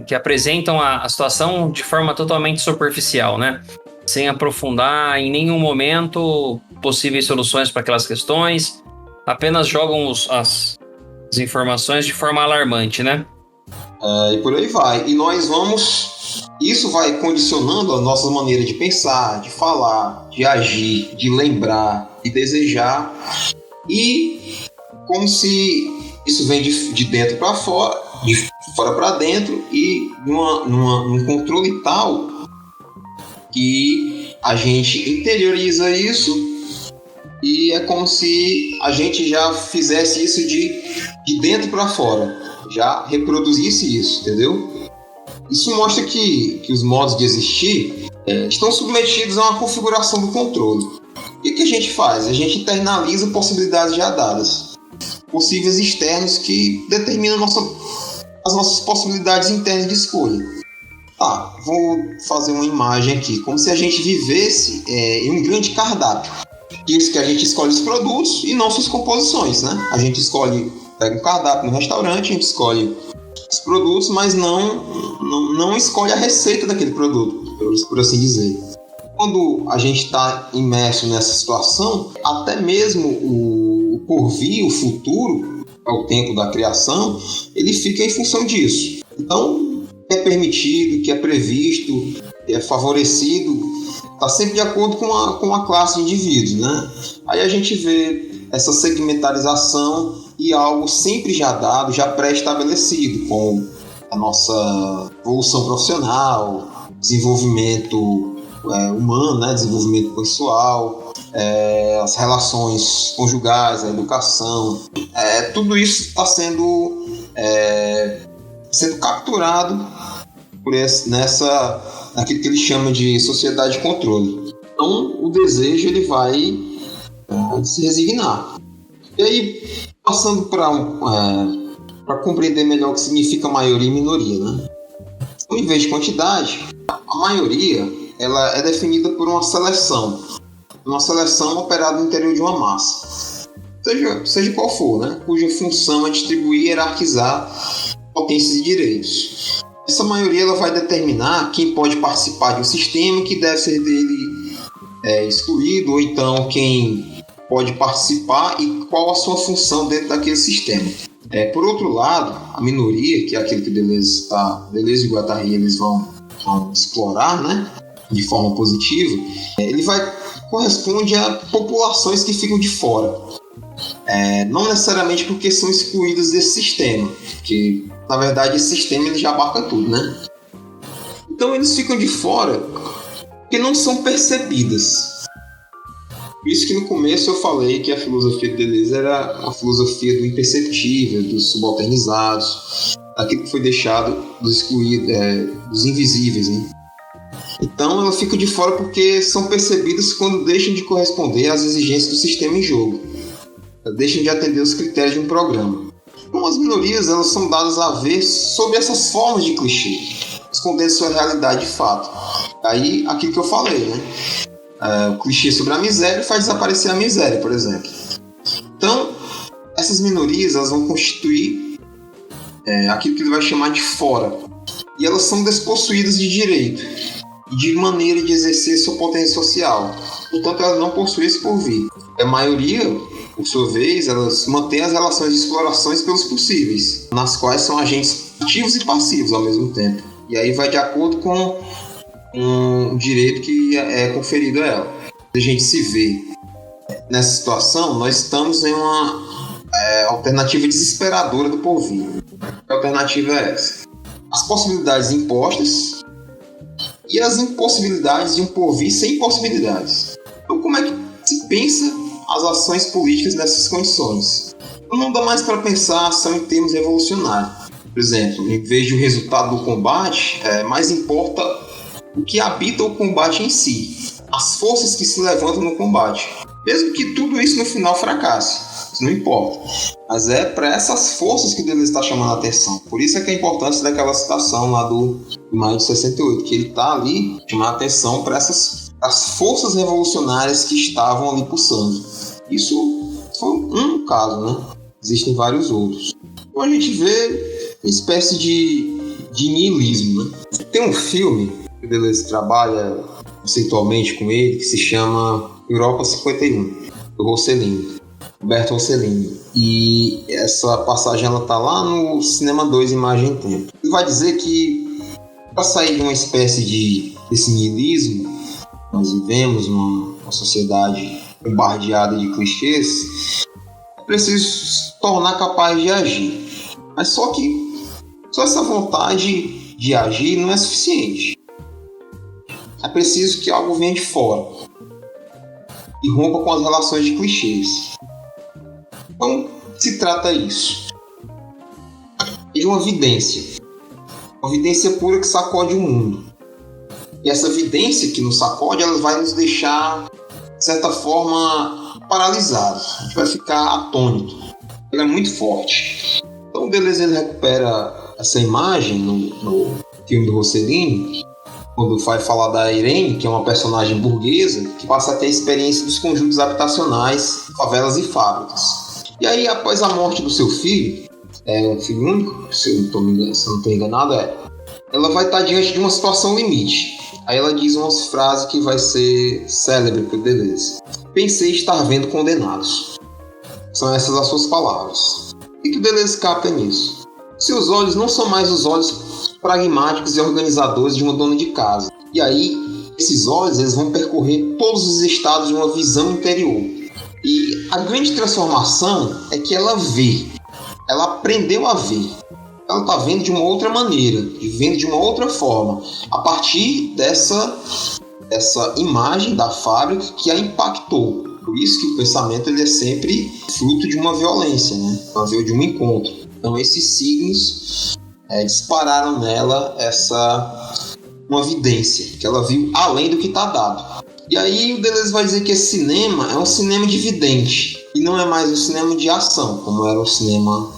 que apresentam a situação de forma totalmente superficial, né? Sem aprofundar em nenhum momento possíveis soluções para aquelas questões. Apenas jogam as as informações de forma alarmante, né? E por aí vai. E nós vamos... Isso vai condicionando a nossa maneira de pensar, de falar, de agir, de lembrar, de desejar. E como se isso vem de dentro para fora, de fora para dentro, e num controle tal que a gente interioriza isso e é como se a gente já fizesse isso de dentro para fora, já reproduzisse isso, entendeu? Isso mostra que os modos de existir estão submetidos a uma configuração do controle. O que a gente faz? A gente internaliza possibilidades já dadas, possíveis externos que determinam as nossas possibilidades internas de escolha. Vou fazer uma imagem aqui, como se a gente vivesse em um grande cardápio. Isso que a gente escolhe os produtos e não suas composições, né? A gente pega um cardápio no restaurante, a gente escolhe os produtos, mas não escolhe a receita daquele produto, por assim dizer. Quando a gente está imerso nessa situação, até mesmo o porvir, o futuro, o tempo da criação, ele fica em função disso. Então, o que é permitido, o que é previsto, o que é favorecido, está sempre de acordo com a classe de indivíduos, né? Aí a gente vê essa segmentarização e algo sempre já dado, já pré-estabelecido, com a nossa evolução profissional, desenvolvimento humano, né? Desenvolvimento pessoal, as relações conjugais, a educação, tudo isso está sendo capturado naquilo que ele chama de sociedade de controle. Então o desejo ele vai se resignar. E aí, passando para compreender melhor o que significa maioria e minoria, né? Então, em vez de quantidade, a maioria ela é definida por uma seleção operada no interior de uma massa, seja qual for, né? Cuja função é distribuir e hierarquizar potências e direitos. Essa maioria ela vai determinar quem pode participar de um sistema que deve ser dele excluído, ou então quem pode participar e qual a sua função dentro daquele sistema. Por outro lado, a minoria, que é aquilo que Deleuze e Guattari eles vão explorar, né, de forma positiva, ele corresponde a populações que ficam de fora. Não necessariamente porque são excluídas desse sistema, porque na verdade esse sistema ele já abarca tudo, né? Então eles ficam de fora porque não são percebidas. Por isso que no começo eu falei que a filosofia de Deleuze era a filosofia do imperceptível, dos subalternizados, daquilo que foi deixado dos excluídos, dos invisíveis, né? Então ela fica de fora porque são percebidas quando deixam de corresponder às exigências do sistema em jogo, deixam de atender os critérios de um programa. Então as minorias elas são dadas a ver sob essas formas de clichê, escondendo sua realidade de fato. Aí aquilo que eu falei, né? O clichê sobre a miséria faz desaparecer a miséria, por exemplo. Então essas minorias elas vão constituir aquilo que ele vai chamar de fora, e elas são despossuídas de direito e de maneira de exercer sua potência social, portanto elas não possuem esse porvir. A maioria, por sua vez, elas mantêm as relações de explorações pelos possíveis, nas quais são agentes ativos e passivos ao mesmo tempo, e aí vai de acordo com o direito que é conferido a ela. Se a gente se vê nessa situação, nós estamos em uma alternativa desesperadora do porvir. A alternativa é essa: as possibilidades impostas e as impossibilidades de um porvir sem possibilidades. Então, como é que se pensa as ações políticas nessas condições? Então, não dá mais para pensar a ação em termos revolucionários. Por exemplo, em vez de o resultado do combate, mais importa o que habita o combate em si, as forças que se levantam no combate. Mesmo que tudo isso no final fracasse, isso não importa. Mas é para essas forças que Deleuze está chamando a atenção. Por isso é que a importância daquela citação lá do maio de 68, que ele está ali chamando a atenção para as forças revolucionárias que estavam ali pulsando. Isso foi um caso, né? Existem vários outros. Então a gente vê uma espécie de niilismo, né? Tem um filme que Deleuze trabalha conceitualmente com ele, que se chama Europa 51, do Rossellini. Roberto Rossellini. E essa passagem ela tá lá no Cinema 2, Imagem e Tempo. Ele vai dizer que para sair de uma espécie desse niilismo, nós vivemos uma sociedade bombardeada de clichês, é preciso se tornar capaz de agir. Mas só essa vontade de agir não é suficiente. É preciso que algo venha de fora e rompa com as relações de clichês. Então, se trata isso de uma vidência pura que sacode o mundo. E essa vidência que nos sacode, ela vai nos deixar, de certa forma, paralisados. A gente vai ficar atônito. Ela é muito forte. Então, o Deleuze ele recupera essa imagem no filme do Rossellini, quando vai falar da Irene, que é uma personagem burguesa, que passa a ter a experiência dos conjuntos habitacionais, favelas e fábricas. E aí, após a morte do seu filho, um filho único, se eu não estou enganado, ela vai estar diante de uma situação limite. Aí ela diz uma frase que vai ser célebre para o Deleuze. Pensei estar vendo condenados. São essas as suas palavras. O que o Deleuze capta nisso? Seus olhos não são mais os olhos pragmáticos e organizadores de uma dona de casa. E aí, esses olhos eles vão percorrer todos os estados de uma visão interior. E a grande transformação é que ela vê. Ela aprendeu a ver. Ela está vendo de uma outra maneira, vendo de uma outra forma, a partir dessa imagem da fábrica que a impactou. Por isso que o pensamento ele é sempre fruto de uma violência, né? De um encontro. Então esses signos dispararam nela uma vidência, que ela viu além do que está dado. E aí o Deleuze vai dizer que esse cinema é um cinema de vidente, e não é mais um cinema de ação, como era o cinema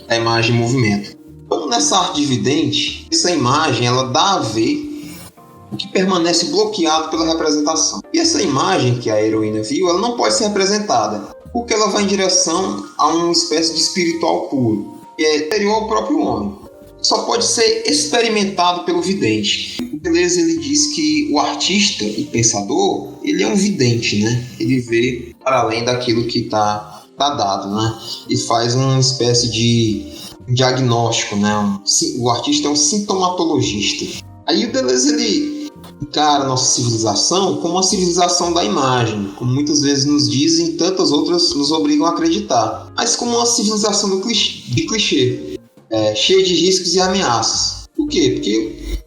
da imagem em movimento. Então nessa arte de vidente, essa imagem ela dá a ver o que permanece bloqueado pela representação. E essa imagem que a heroína viu, ela não pode ser representada, porque ela vai em direção a uma espécie de espiritual puro, que é exterior ao próprio homem. Só pode ser experimentado pelo vidente. O Deleuze ele diz que o artista e pensador, ele é um vidente, né? Ele vê para além daquilo que está dado, né? E faz uma espécie de diagnóstico, né? O artista é um sintomatologista. Aí o Deleuze ele encara a nossa civilização como uma civilização da imagem, como muitas vezes nos dizem, tantas outras nos obrigam a acreditar, mas como uma civilização de clichê, cheia de riscos e ameaças. Por quê? Porque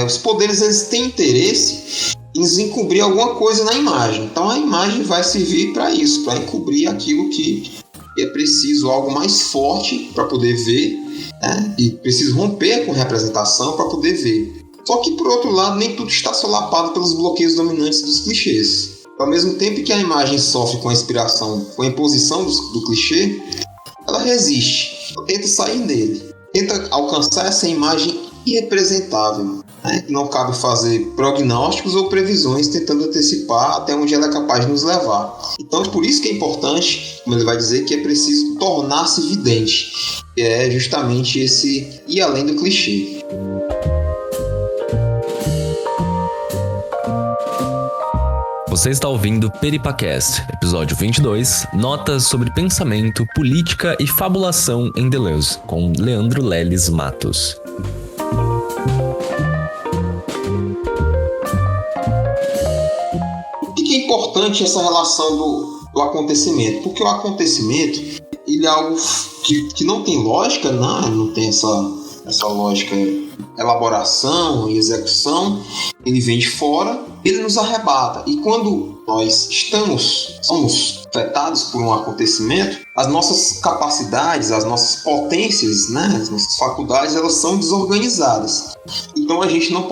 os poderes eles têm interesse em nos encobrir alguma coisa na imagem. Então a imagem vai servir para isso, para encobrir aquilo que é preciso, algo mais forte para poder ver, né? E preciso romper com representação para poder ver. Só que, por outro lado, nem tudo está solapado pelos bloqueios dominantes dos clichês. Ao mesmo tempo que a imagem sofre com a inspiração, com a imposição do clichê, ela resiste, ela tenta sair dele, tenta alcançar essa imagem irrepresentável, né? Que não cabe fazer prognósticos ou previsões tentando antecipar até onde ela é capaz de nos levar. Então, por isso que é importante, como ele vai dizer, que é preciso tornar-se vidente, que é justamente esse ir além do clichê. Você está ouvindo Peripacast, episódio 22, Notas sobre Pensamento, Política e Fabulação em Deleuze, com Leandro Leles Matos. Por que é importante essa relação do acontecimento? Porque o acontecimento ele é algo que não tem lógica, não tem essa lógica, elaboração e execução, ele vem de fora, ele nos arrebata. E quando nós somos afetados por um acontecimento, as nossas capacidades, as nossas potências, né, as nossas faculdades, elas são desorganizadas. Então a gente não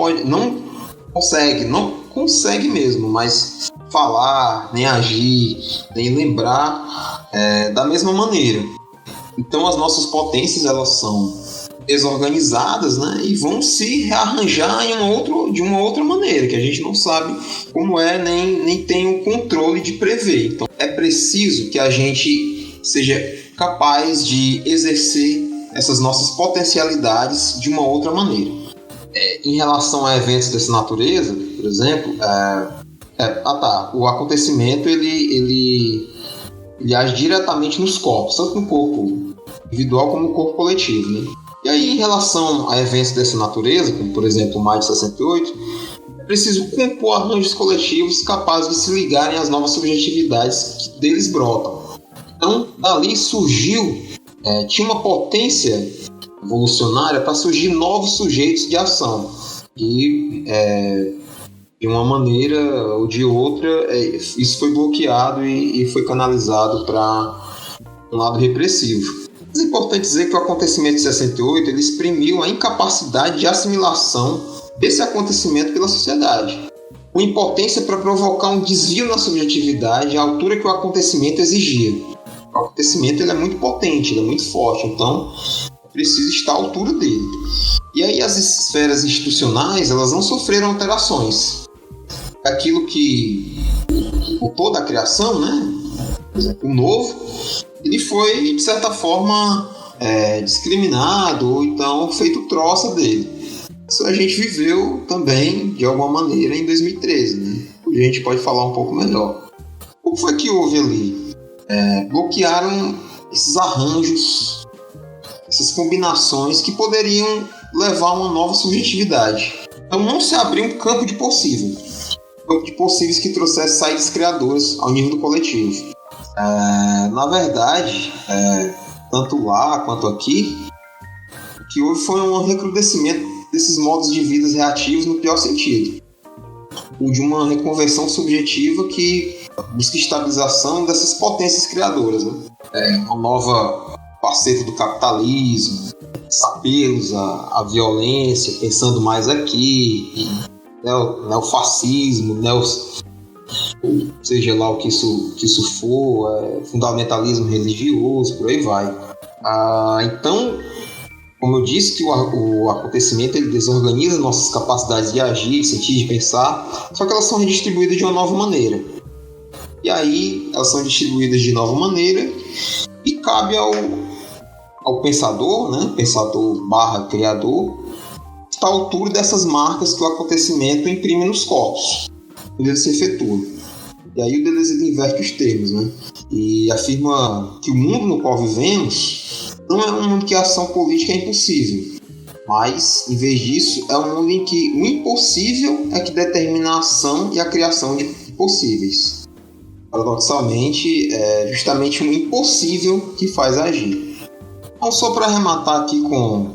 consegue mesmo, mas falar, nem agir, nem lembrar da mesma maneira. Então as nossas potências elas são desorganizadas, né, e vão se rearranjar de uma outra maneira, que a gente não sabe como nem tem o controle de prever. Então é preciso que a gente seja capaz de exercer essas nossas potencialidades de uma outra maneira. Em relação a eventos dessa natureza, por exemplo, o acontecimento ele ele age diretamente nos corpos, tanto no corpo individual como no corpo coletivo, né? E aí, em relação a eventos dessa natureza, como por exemplo o Maio de 68, é preciso compor arranjos coletivos capazes de se ligarem às novas subjetividades que deles brotam. Então, dali surgiu, tinha uma potência evolucionária para surgir novos sujeitos de ação. E, de uma maneira ou de outra, isso foi bloqueado e foi canalizado para um lado repressivo. Mas é importante dizer que o acontecimento de 68 ele exprimiu a incapacidade de assimilação desse acontecimento pela sociedade, com impotência para provocar um desvio na subjetividade à altura que o acontecimento exigia. O acontecimento ele é muito potente, ele é muito forte, então precisa estar à altura dele. E aí as esferas institucionais elas não sofreram alterações. Aquilo que por toda a criação, né? Por exemplo, o novo, ele foi de certa forma discriminado ou então feito troça dele. Isso a gente viveu também de alguma maneira em 2013, né? A gente pode falar um pouco melhor. O que foi que houve ali? Bloquearam esses arranjos, essas combinações que poderiam levar a uma nova subjetividade. Então não se abriu um campo de possíveis que trouxesse saídas criadoras ao nível do coletivo. Na verdade, tanto lá quanto aqui, o que houve foi um recrudescimento desses modos de vida reativos no pior sentido, o de uma reconversão subjetiva que busca estabilização dessas potências criadoras, né? Uma nova faceta do capitalismo, apelos à violência, pensando mais aqui, neofascismo, seja lá o que isso for, fundamentalismo religioso, por aí vai. Então, como eu disse, que o acontecimento ele desorganiza nossas capacidades de agir, de sentir, de pensar, só que elas são redistribuídas de uma nova maneira. E aí, elas são distribuídas de nova maneira e cabe ao pensador, né, pensador/criador, estar à altura dessas marcas que o acontecimento imprime nos corpos, quando ele se efetua. E aí o Deleuze inverte os termos, né? E afirma que o mundo no qual vivemos não é um mundo que a ação política é impossível, mas, em vez disso, é um mundo em que o impossível é que determina a ação e a criação de possíveis. Paradoxalmente, é justamente o impossível que faz agir. Então, só para arrematar aqui com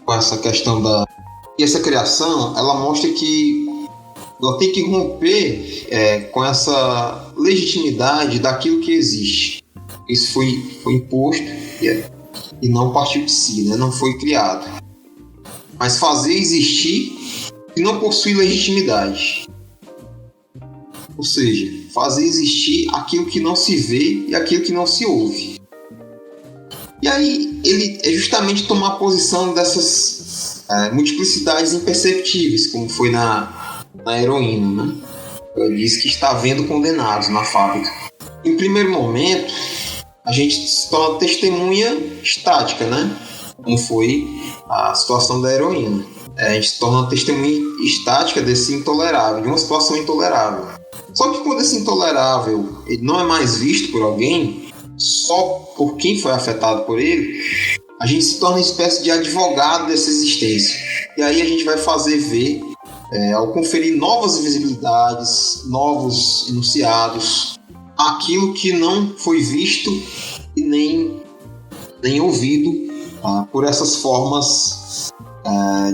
essa questão e essa criação, ela mostra que ela tem que romper com essa legitimidade daquilo que existe. Isso foi imposto e não partiu de si, né? Não foi criado. Mas fazer existir e não possui legitimidade. Ou seja, fazer existir aquilo que não se vê e aquilo que não se ouve. E aí ele é justamente tomar posição dessas multiplicidades imperceptíveis, como foi na heroína, né? Ele diz que está vendo condenados na fábrica. Em primeiro momento, a gente se torna testemunha estática, né? Como foi a situação da heroína. A gente se torna testemunha estática desse intolerável, de uma situação intolerável. Só que quando esse intolerável ele não é mais visto por alguém, só por quem foi afetado por ele, a gente se torna uma espécie de advogado dessa existência. E aí a gente vai fazer ver, ao conferir novas visibilidades, novos enunciados, aquilo que não foi visto e nem ouvido por essas formas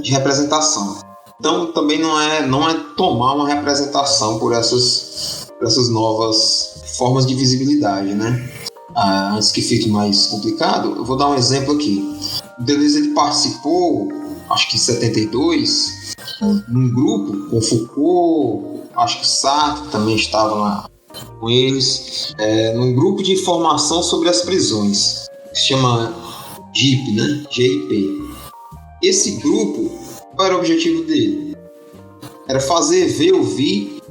de representação. Então também não é tomar uma representação por essas novas formas de visibilidade, né? Antes que fique mais complicado, eu vou dar um exemplo aqui. O Deleuze ele participou, acho que em 72, num grupo com Foucault, acho que Sartre também estava lá com eles, num grupo de informação sobre as prisões, que se chama GIP, né? GIP. Esse grupo, qual era o objetivo dele? Era fazer ver, ouvir,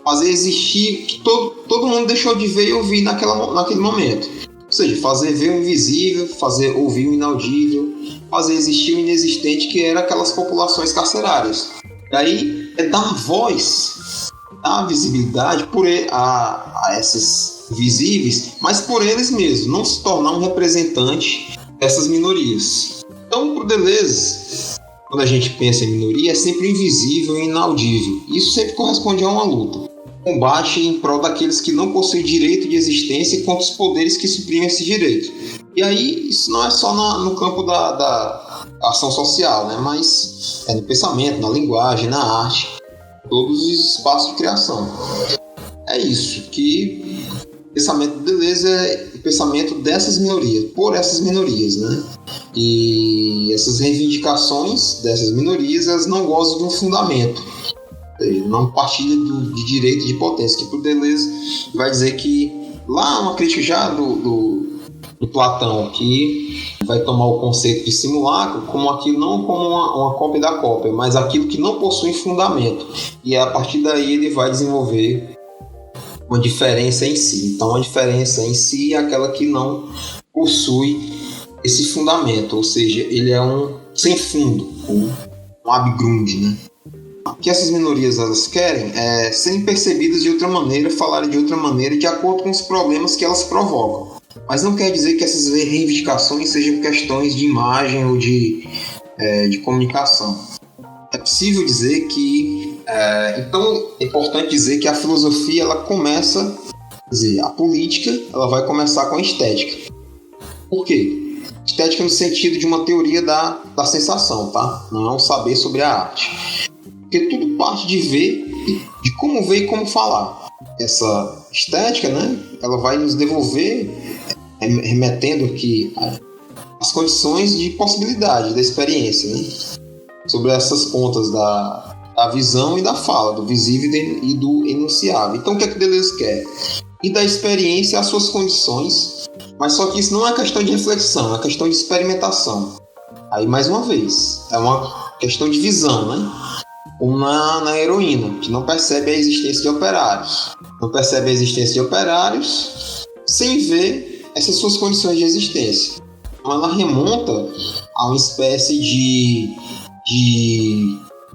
fazer existir que todo mundo deixou de ver e ouvir naquele momento. Ou seja, fazer ver o invisível, fazer ouvir o inaudível, fazer existir o inexistente, que eram aquelas populações carcerárias. E aí é dar voz, dar visibilidade a esses visíveis, mas por eles mesmos, não se tornar um representante dessas minorias. Então, para o Deleuze, quando a gente pensa em minoria, é sempre invisível e inaudível. Isso sempre corresponde a uma luta. Combate em prol daqueles que não possuem direito de existência contra os poderes que suprimem esse direito. E aí, isso não é só no campo da ação social, né? Mas é no pensamento, na linguagem, na arte, todos os espaços de criação. É isso, que o pensamento de Deleuze é o pensamento dessas minorias, por essas minorias, né? E essas reivindicações dessas minorias, elas não gozam de um fundamento. Não partilha de direito de potência, que por Deleuze vai dizer que lá uma crítica já do Platão, que vai tomar o conceito de simulacro como aquilo, não como uma cópia da cópia, mas aquilo que não possui fundamento, e a partir daí ele vai desenvolver uma diferença em si. Então a diferença em si é aquela que não possui esse fundamento, ou seja, ele é um sem fundo, um abgrund, né? O que essas minorias elas querem é serem percebidas de outra maneira, falarem de outra maneira, de acordo com os problemas que elas provocam. Mas não quer dizer que essas reivindicações sejam questões de imagem ou de comunicação. É possível dizer que... então é importante dizer que a filosofia ela começa... Quer dizer, a política ela vai começar com a estética. Por quê? Estética no sentido de uma teoria da sensação, tá? Não é um saber sobre a arte. Porque tudo parte de ver, de como ver e como falar. Essa estética, né, ela vai nos devolver, remetendo aqui as condições de possibilidade da experiência, né, sobre essas pontas da visão e da fala, do visível e do enunciável. Então, o que é que Deleuze quer? E da experiência às suas condições, mas só que isso não é questão de reflexão, é questão de experimentação. Aí, mais uma vez, é uma questão de visão, né? Como na heroína, que não percebe a existência de operários. Não percebe a existência de operários sem ver essas suas condições de existência. Então ela remonta a uma espécie de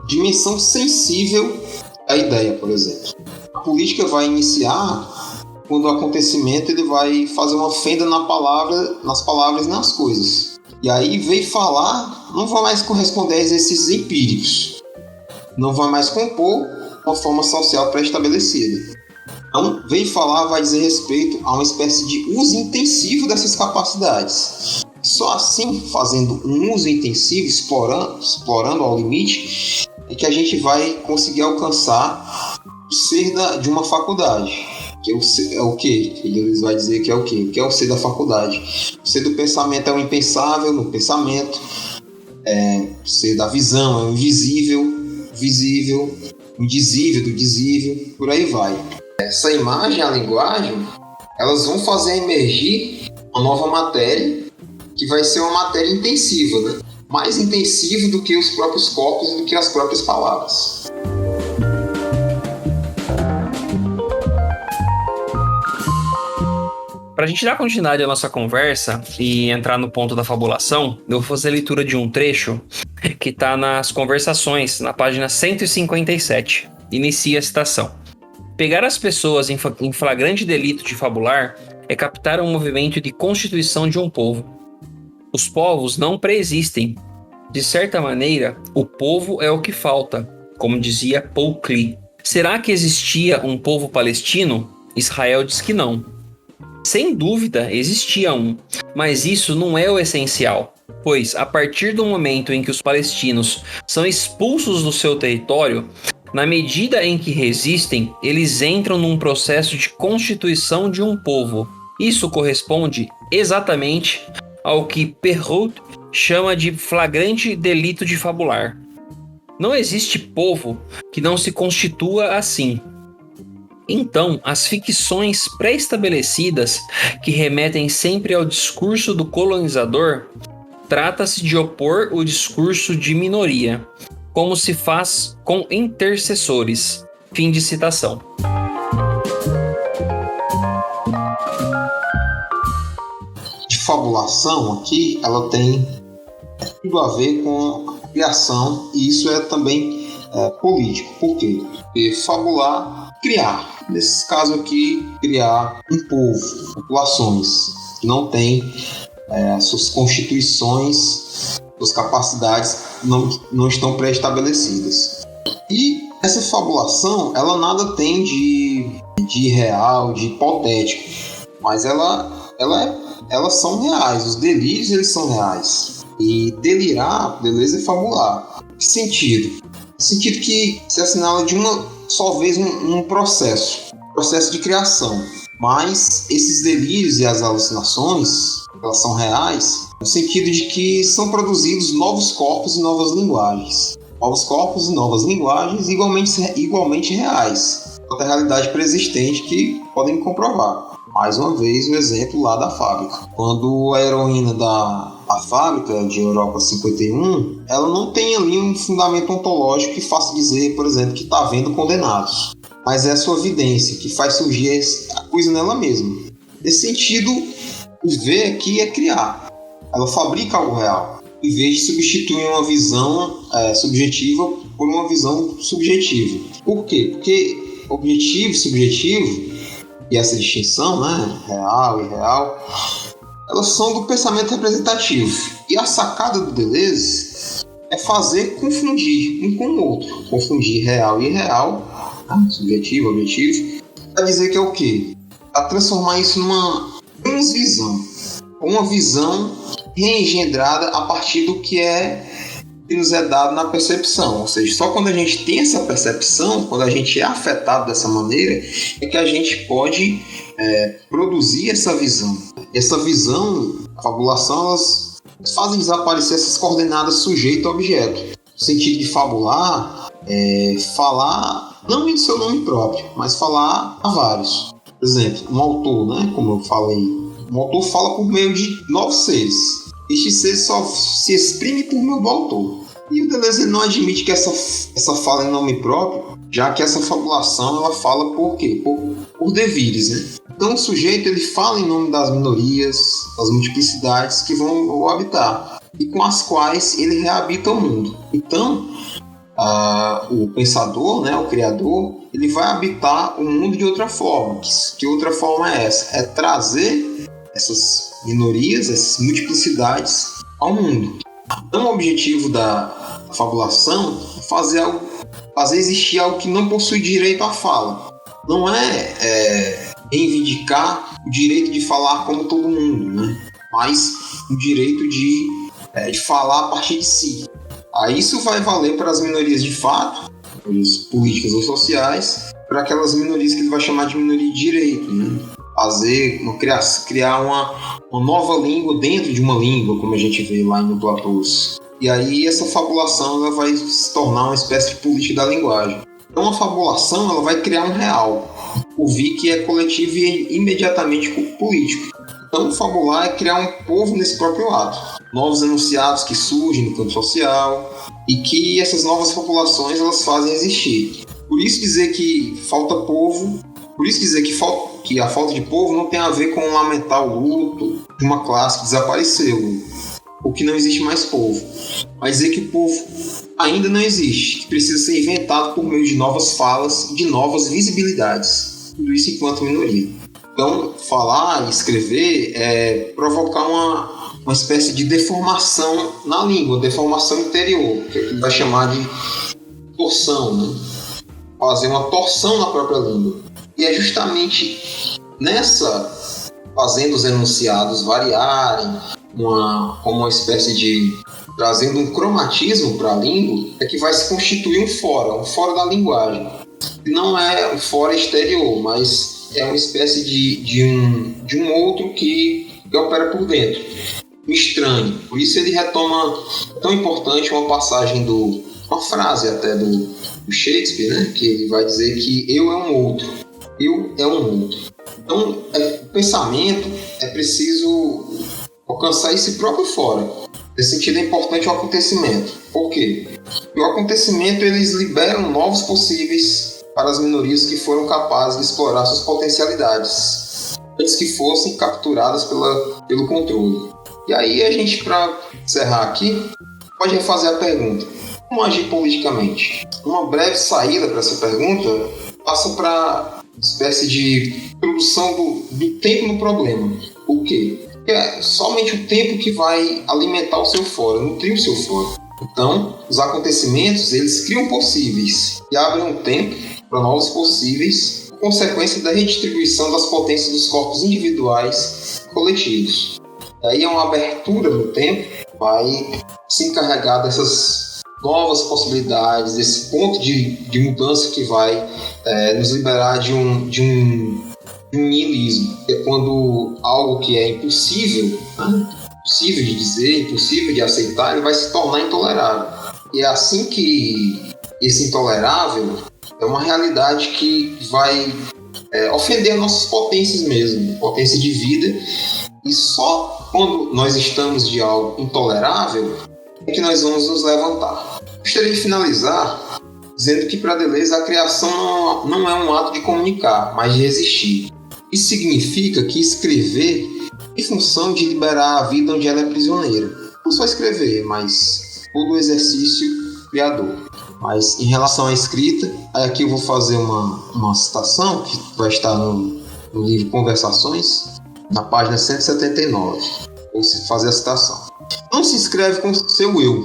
dimensão sensível à ideia, por exemplo. A política vai iniciar quando o acontecimento ele vai fazer uma fenda nas palavras e nas coisas. E aí veio falar, não vai mais corresponder a exercícios empíricos. Não vai mais compor uma forma social pré-estabelecida. Então, veio falar vai dizer respeito a uma espécie de uso intensivo dessas capacidades. Só assim, fazendo um uso intensivo, explorando ao limite, é que a gente vai conseguir alcançar o ser de uma faculdade. Que é o quê? Ele vai dizer que é o quê? O que é o ser da faculdade? O ser do pensamento é o impensável no pensamento. O ser da visão é o invisível, visível, indizível do dizível, por aí vai. Essa imagem, a linguagem, elas vão fazer emergir uma nova matéria, que vai ser uma matéria intensiva, né? Mais intensiva do que os próprios corpos e do que as próprias palavras. Para a gente dar continuidade à nossa conversa e entrar no ponto da fabulação, eu vou fazer a leitura de um trecho que está nas Conversações, na página 157. Inicia a citação. Pegar as pessoas em flagrante delito de fabular é captar um movimento de constituição de um povo. Os povos não preexistem. De certa maneira, o povo é o que falta, como dizia Paul Klee. Será que existia um povo palestino? Israel diz que não. Sem dúvida, existia um, mas isso não é o essencial, pois a partir do momento em que os palestinos são expulsos do seu território, na medida em que resistem, eles entram num processo de constituição de um povo. Isso corresponde exatamente ao que Perrault chama de flagrante delito de fabular. Não existe povo que não se constitua assim. Então, as ficções pré-estabelecidas, que remetem sempre ao discurso do colonizador, trata-se de opor o discurso de minoria, como se faz com intercessores. Fim de citação. De fabulação aqui, ela tem tudo a ver com a criação, e isso é também político. Por quê? Porque fabular, criar. nesse caso aqui, criar um povo, populações que não têm as suas constituições, suas capacidades não estão pré-estabelecidas. E essa fabulação, ela nada tem de real, de hipotético, mas elas são reais, os delírios eles são reais. E delirar, beleza, é fabular. Que sentido? Sentido que se assinala de uma só vez um processo de criação. Mas esses delírios e as alucinações, elas são reais, no sentido de que são produzidos novos corpos e novas linguagens. Novos corpos e novas linguagens igualmente reais. Outra realidade preexistente que podem comprovar. Mais uma vez o exemplo lá da fábrica. Quando a heroína da fábrica de Europa 51, ela não tem ali um fundamento ontológico que faça dizer, por exemplo, que está vendo condenados. Mas é a sua evidência que faz surgir a coisa nela mesma. Nesse sentido, o ver aqui é criar. Ela fabrica algo real, em vez de substituir uma visão subjetiva por uma visão subjetiva. Por quê? Porque objetivo e subjetivo, e essa distinção, né, real e irreal, elas são do pensamento representativo. E a sacada do Deleuze é fazer confundir um com o outro. Confundir real e irreal, subjetivo, objetivo, para dizer que é o quê? Para transformar isso numa transvisão. Uma visão reengendrada a partir do que nos é dado na percepção. Ou seja, só quando a gente tem essa percepção, quando a gente é afetado dessa maneira, é que a gente pode produzir essa visão. Essa visão, a fabulação, elas fazem desaparecer essas coordenadas sujeito a objeto. No sentido de fabular, falar não em seu nome próprio, mas falar a vários. Por exemplo, um autor, né, como eu falei, um autor fala por meio de novos seres. Este ser só se exprime por meio do autor. E o Deleuze não admite que essa fala em nome próprio, já que essa fabulação ela fala por quê? Por devires, né? Então o sujeito ele fala em nome das minorias, das multiplicidades que vão o habitar e com as quais ele reabita o mundo. Então o pensador, né, o criador, ele vai habitar o mundo de outra forma. Que outra forma é essa? É trazer essas minorias, essas multiplicidades ao mundo. Então o objetivo da fabulação é fazer existir algo que não possui direito à fala. Não é reivindicar o direito de falar como todo mundo, né? Mas o direito de falar a partir de si. Aí isso vai valer para as minorias de fato, políticas ou sociais, para aquelas minorias que ele vai chamar de minoria de direito, né? Criar uma nova língua dentro de uma língua, como a gente vê lá em Platôs. E aí essa fabulação ela vai se tornar uma espécie de política da linguagem. Então a fabulação ela vai criar um real, o vi que é coletivo e imediatamente político. Então fabular é criar um povo nesse próprio ato. Novos enunciados que surgem no campo social e que essas novas populações elas fazem existir. Por isso dizer que falta povo, que a falta de povo não tem a ver com lamentar o luto de uma classe que desapareceu, ou que não existe mais povo, mas dizer que o povo ainda não existe, que precisa ser inventado por meio de novas falas e de novas visibilidades. Tudo isso enquanto minoria. Então, falar e escrever é provocar uma espécie de deformação na língua, deformação interior, que ele vai chamar de torção, né? Fazer uma torção na própria língua. E é justamente nessa, fazendo os enunciados variarem, como uma espécie de trazendo um cromatismo para a língua, é que vai se constituir um fora da linguagem. Não é um fora exterior, mas é uma espécie de um outro que opera por dentro, um estranho. Por isso ele retoma, tão importante, uma frase até do Shakespeare, né? Que ele vai dizer que eu é um outro. Eu é um outro. Então, o pensamento é preciso alcançar esse próprio fora. Nesse sentido é importante o acontecimento. Por quê? Porque o acontecimento eles liberam novos possíveis para as minorias que foram capazes de explorar suas potencialidades antes que fossem capturadas pelo controle. E aí a gente, para encerrar aqui, pode refazer a pergunta: como agir politicamente? Uma breve saída para essa pergunta passa espécie de produção do tempo no problema. Por quê? Porque é somente o tempo que vai alimentar o seu fora, nutrir o seu fora. Então, os acontecimentos, eles criam possíveis e abrem um tempo para novos possíveis, por consequência da redistribuição das potências dos corpos individuais e coletivos. Daí é uma abertura no tempo, vai se encarregar dessas novas possibilidades, desse ponto de mudança que vai nos liberar de um niilismo. É quando algo que é impossível, impossível de dizer, impossível de aceitar, ele vai se tornar intolerável. E é assim que esse intolerável é uma realidade que vai ofender nossas potências mesmo, potência de vida. E só quando nós estamos de algo intolerável é que nós vamos nos levantar. Gostaria de finalizar dizendo que para Deleuze a criação não é um ato de comunicar, mas de existir. Isso significa que escrever em função de liberar a vida onde ela é prisioneira. Não só escrever, mas todo o exercício criador. Mas em relação à escrita, aqui eu vou fazer uma citação que vai estar no livro Conversações, na página 179. Vou fazer a citação. Não se escreve com seu eu,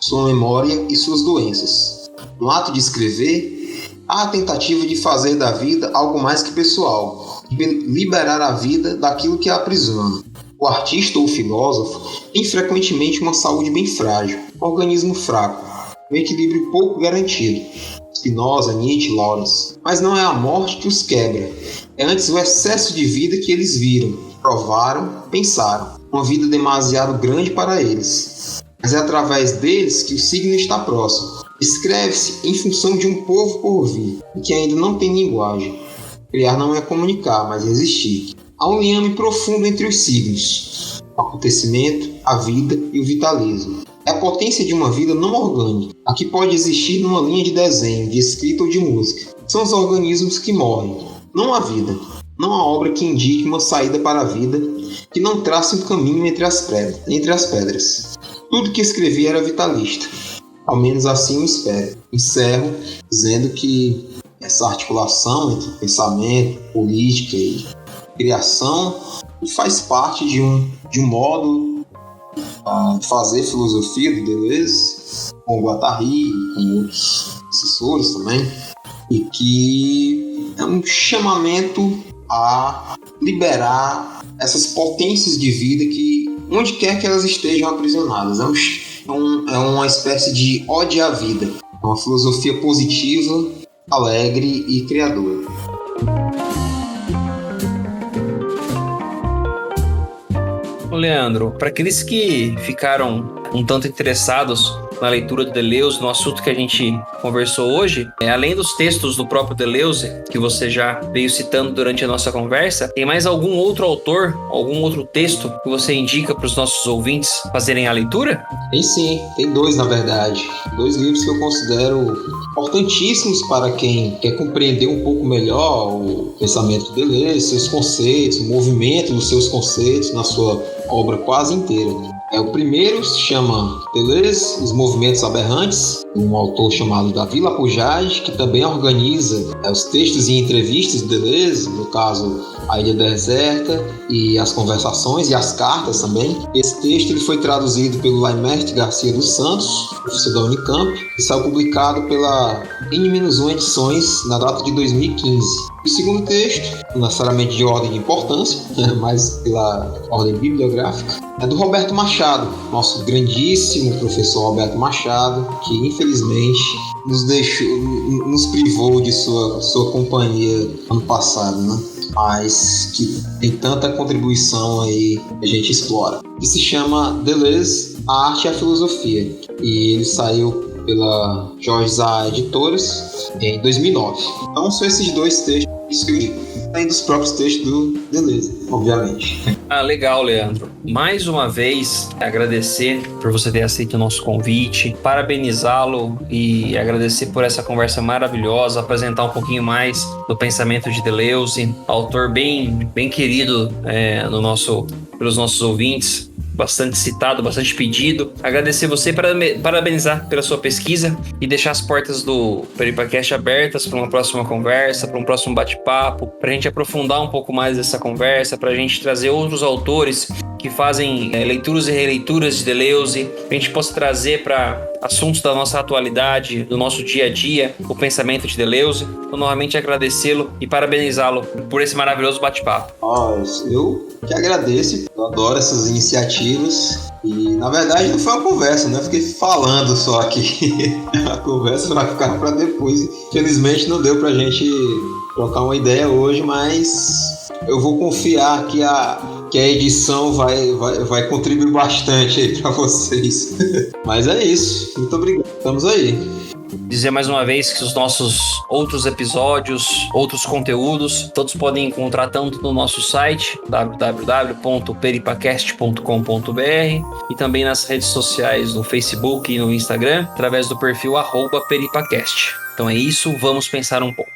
sua memória e suas doenças. No ato de escrever, há a tentativa de fazer da vida algo mais que pessoal, de liberar a vida daquilo que a aprisiona. O artista ou o filósofo tem frequentemente uma saúde bem frágil, um organismo fraco, um equilíbrio pouco garantido. Spinoza, Nietzsche, Lawrence. Mas não é a morte que os quebra, é antes o excesso de vida que eles viram, provaram, pensaram. Uma vida demasiado grande para eles. Mas é através deles que o signo está próximo. Escreve-se em função de um povo por vir, e que ainda não tem linguagem. Criar não é comunicar, mas existir. Há um liame profundo entre os signos, o acontecimento, a vida e o vitalismo. É a potência de uma vida não orgânica, a que pode existir numa linha de desenho, de escrita ou de música. São os organismos que morrem, não a vida, não a obra que indique uma saída para a vida, que não trace um caminho entre as pedras. Tudo que escrevi era vitalista, ao menos assim eu espero. Encerro dizendo que essa articulação entre pensamento, política e criação faz parte de um modo de fazer filosofia do Deleuze, com o Guattari e com outros assessores também, e que é um chamamento a liberar essas potências de vida que, onde quer que elas estejam aprisionadas. É uma espécie de ode à vida, uma filosofia positiva, alegre e criadora. Leandro, para aqueles que ficaram um tanto interessados na leitura de Deleuze, no assunto que a gente conversou hoje, além dos textos do próprio Deleuze, que você já veio citando durante a nossa conversa, tem mais algum outro autor, algum outro texto que você indica para os nossos ouvintes fazerem a leitura? Tem sim, tem dois na verdade. 2 livros que eu considero importantíssimos para quem quer compreender um pouco melhor o pensamento de Deleuze, seus conceitos, o movimento dos seus conceitos na sua obra quase inteira. O primeiro se chama Deleuze, Os Movimentos Aberrantes, um autor chamado Davi Lapujade, que também organiza os textos e entrevistas de Deleuze, no caso A Ilha Deserta e as Conversações e as Cartas também. Esse texto ele foi traduzido pelo Laimert Garcia dos Santos, professor da Unicamp, e saiu publicado pela N-1 Edições na data de 2015. O segundo texto, não necessariamente de ordem de importância, mas pela ordem bibliográfica, é do Roberto Machado, nosso grandíssimo professor Roberto Machado, que infelizmente nos privou de sua companhia ano passado, né? Mas que tem tanta contribuição aí que a gente explora. Que se chama Deleuze, a Arte e a Filosofia. E ele saiu pela Jorge Zá Editoras em 2009. Então são esses 2 textos que eu digo. Além dos próprios textos do Deleuze, obviamente. Legal, Leandro. Mais uma vez, agradecer por você ter aceito o nosso convite, parabenizá-lo e agradecer por essa conversa maravilhosa, apresentar um pouquinho mais do pensamento de Deleuze, autor bem querido pelos nossos ouvintes. bastante citado, bastante pedido. Agradecer você, parabenizar pela sua pesquisa e deixar as portas do PeripaCast abertas para uma próxima conversa, para um próximo bate-papo, para a gente aprofundar um pouco mais essa conversa, para a gente trazer outros autores que fazem leituras e releituras de Deleuze, a gente possa trazer para assuntos da nossa atualidade, do nosso dia a dia, o pensamento de Deleuze. Então, novamente agradecê-lo e parabenizá-lo por esse maravilhoso bate-papo. Eu que agradeço, eu adoro essas iniciativas e, na verdade, não foi uma conversa, né? Eu fiquei falando só aqui. A conversa vai ficar para depois. Infelizmente, não deu pra gente trocar uma ideia hoje, mas eu vou confiar que a edição vai contribuir bastante aí para vocês. Mas é isso. Muito obrigado. Estamos aí. Dizer mais uma vez que os nossos outros episódios, outros conteúdos, todos podem encontrar tanto no nosso site www.peripacast.com.br e também nas redes sociais, no Facebook e no Instagram, através do perfil @peripacast. Então é isso, vamos pensar um pouco.